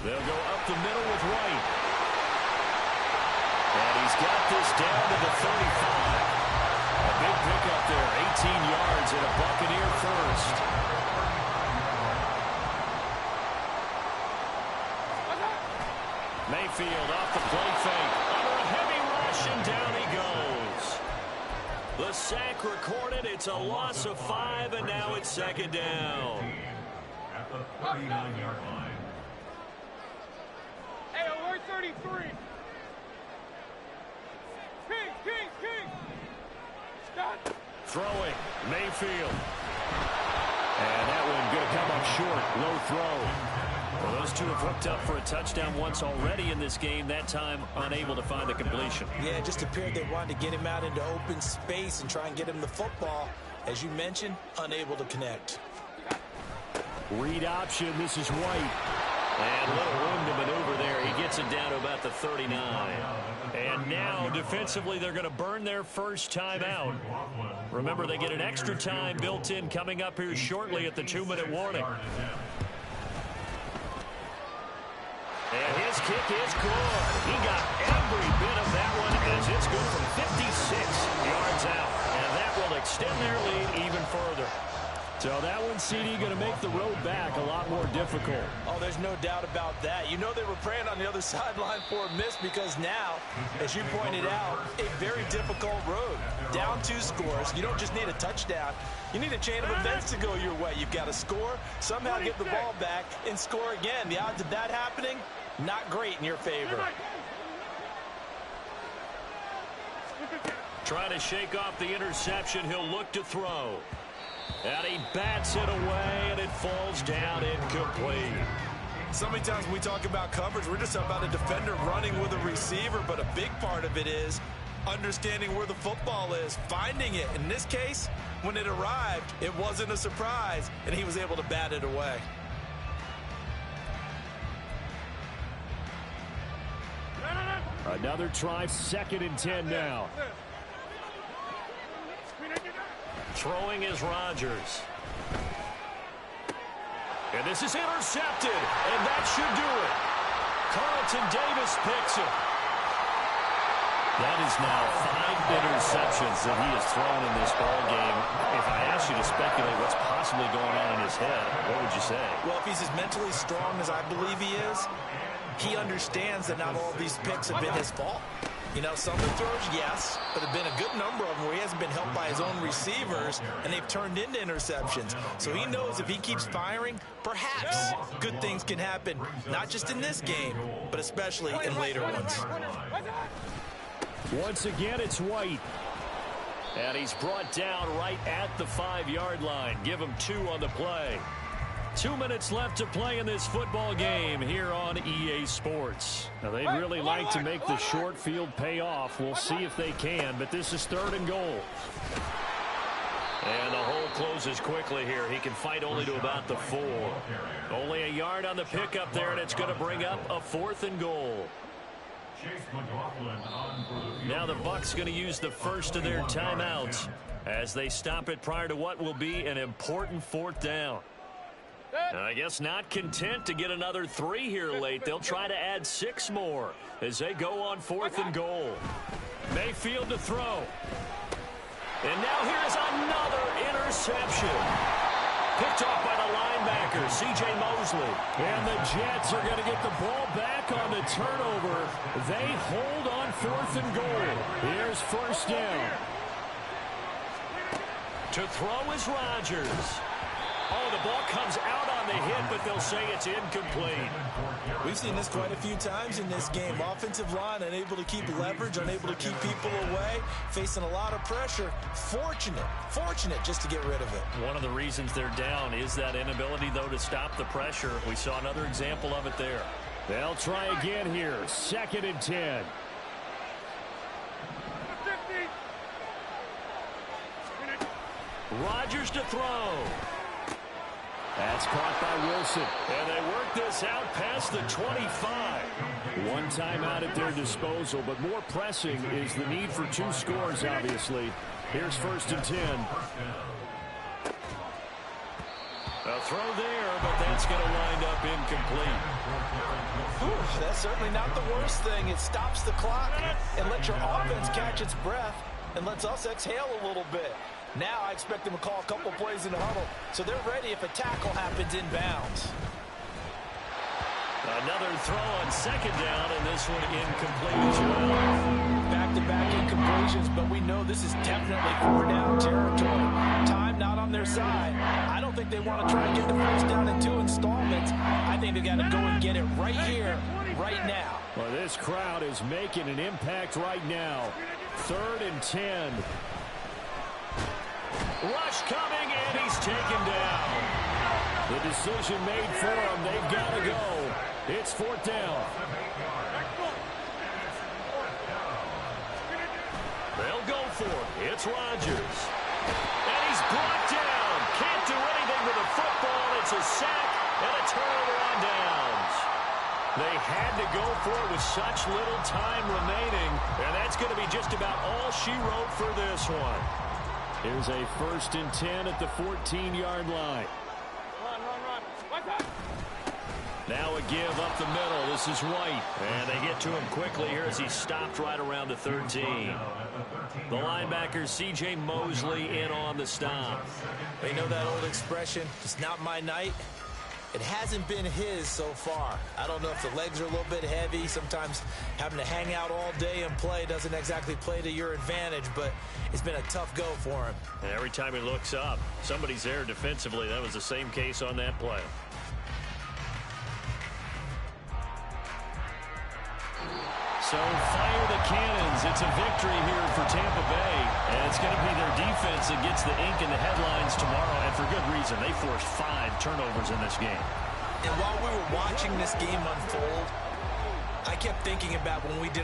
They'll go up the middle with White. And he's got this down to the 35. A big pickup there, 18 yards and a Buccaneer first. Mayfield off the play fake. Under a heavy rush, and down he goes. The sack recorded. It's a loss of 5, and now it's 2nd down. At the 39-yard line. Hey, alert 33. King. Stop. Throwing, Mayfield. And that one going to come up short. Low throw. Well, those two have hooked up for a touchdown once already in this game, that time unable to find the completion. Yeah, it just appeared they wanted to get him out into open space and try and get him the football. As you mentioned, unable to connect. Read option, this is White. And little room to maneuver there. He gets it down to about the 39. And now, defensively, they're going to burn their first time out. Remember, they get an extra time built in coming up here shortly at the 2-minute warning. And his kick is good. He got every bit of that one as it's good from 56 yards out. And that will extend their lead even further. So that one, CD, going to make the road back a lot more difficult. Oh, there's no doubt about that. You know they were praying on the other sideline for a miss because now, as you pointed out, a very difficult road. Down 2 scores. You don't just need a touchdown. You need a chain of events to go your way. You've got to score, somehow get the ball back, and score again. The odds of that happening, not great in your favor. Trying to shake off the interception. He'll look to throw. And he bats it away, and it falls down incomplete. So many times when we talk about coverage, we're just about a defender running with a receiver, but a big part of it is understanding where the football is, finding it. In this case, when it arrived, it wasn't a surprise, and he was able to bat it away. Another try, 2nd and 10 now. Throwing is Rodgers. And this is intercepted, and that should do it. Carlton Davis picks it. That is now 5 interceptions that he has thrown in this ball game. If I asked you to speculate what's possibly going on in his head, what would you say? Well, if he's as mentally strong as I believe he is, he understands that not all of these picks have been his fault. You know, some of the throws, yes, but there have been a good number of them where he hasn't been helped by his own receivers, and they've turned into interceptions. So he knows if he keeps firing, perhaps good things can happen, not just in this game, but especially in later ones. Once again, it's White. And he's brought down right at the 5-yard line. Give him 2 on the play. 2 minutes left to play in this football game here on EA Sports. Now, they'd really like to make the short field pay off. We'll see if they can, but this is 3rd and goal. And the hole closes quickly here. He can fight only to about the 4. Only a yard on the pickup there, and it's going to bring up a 4th and goal. Now the Bucs going to use the first of their timeouts as they stop it prior to what will be an important 4th down. I guess not content to get another 3 here late. They'll try to add 6 more as they go on 4th and goal. Mayfield to throw. And now here's another interception. Picked off by the linebacker, C.J. Mosley. And the Jets are going to get the ball back on the turnover. They hold on 4th and goal. Here's 1st down. To throw is Rodgers. Oh, the ball comes out on the hit, but they'll say it's incomplete. We've seen this quite a few times in this game. Offensive line unable to keep leverage, unable to keep people away, facing a lot of pressure. Fortunate just to get rid of it. One of the reasons they're down is that inability, though, to stop the pressure. We saw another example of it there. They'll try again here. 2nd and 10. Rodgers to throw. That's caught by Wilson. And they work this out past the 25. 1 timeout at their disposal, but more pressing is the need for 2 scores, obviously. Here's 1st and 10. A throw there, but that's going to wind up incomplete. Whew, that's certainly not the worst thing. It stops the clock and lets your offense catch its breath and lets us exhale a little bit. Now I expect them to call a couple plays in the huddle, so they're ready if a tackle happens inbounds. Another throw on 2nd down, and this one incomplete as well. Back-to-back incompletions, but we know this is definitely 4-down territory. Time not on their side. I don't think they want to try and get the 1st down in 2 installments. I think they got to go and get it right here, right now. Well, this crowd is making an impact right now. 3rd and 10. Rush coming, and he's taken down. The decision made for him. They've got to go. It's 4th down. They'll go for it. It's Rodgers. And he's brought down. Can't do anything with the football. It's a sack and a turnover on downs. They had to go for it with such little time remaining, and that's going to be just about all she wrote for this one. Here's a 1st and 10 at the 14-yard line. Run. Now a give up the middle. This is White. And they get to him quickly here as he stopped right around the 13. The linebacker, C.J. Mosley, in on the stop. They know that old expression, it's not my night. It hasn't been his so far. I don't know if the legs are a little bit heavy. Sometimes having to hang out all day and play doesn't exactly play to your advantage, but it's been a tough go for him. And every time he looks up, somebody's there defensively. That was the same case on that play. So fire the cannons. It's a victory here for Tampa Bay. And it's going to be their defense that gets the ink in the headlines tomorrow. And for good reason. They forced 5 turnovers in this game. And while we were watching this game unfold, I kept thinking about when we did our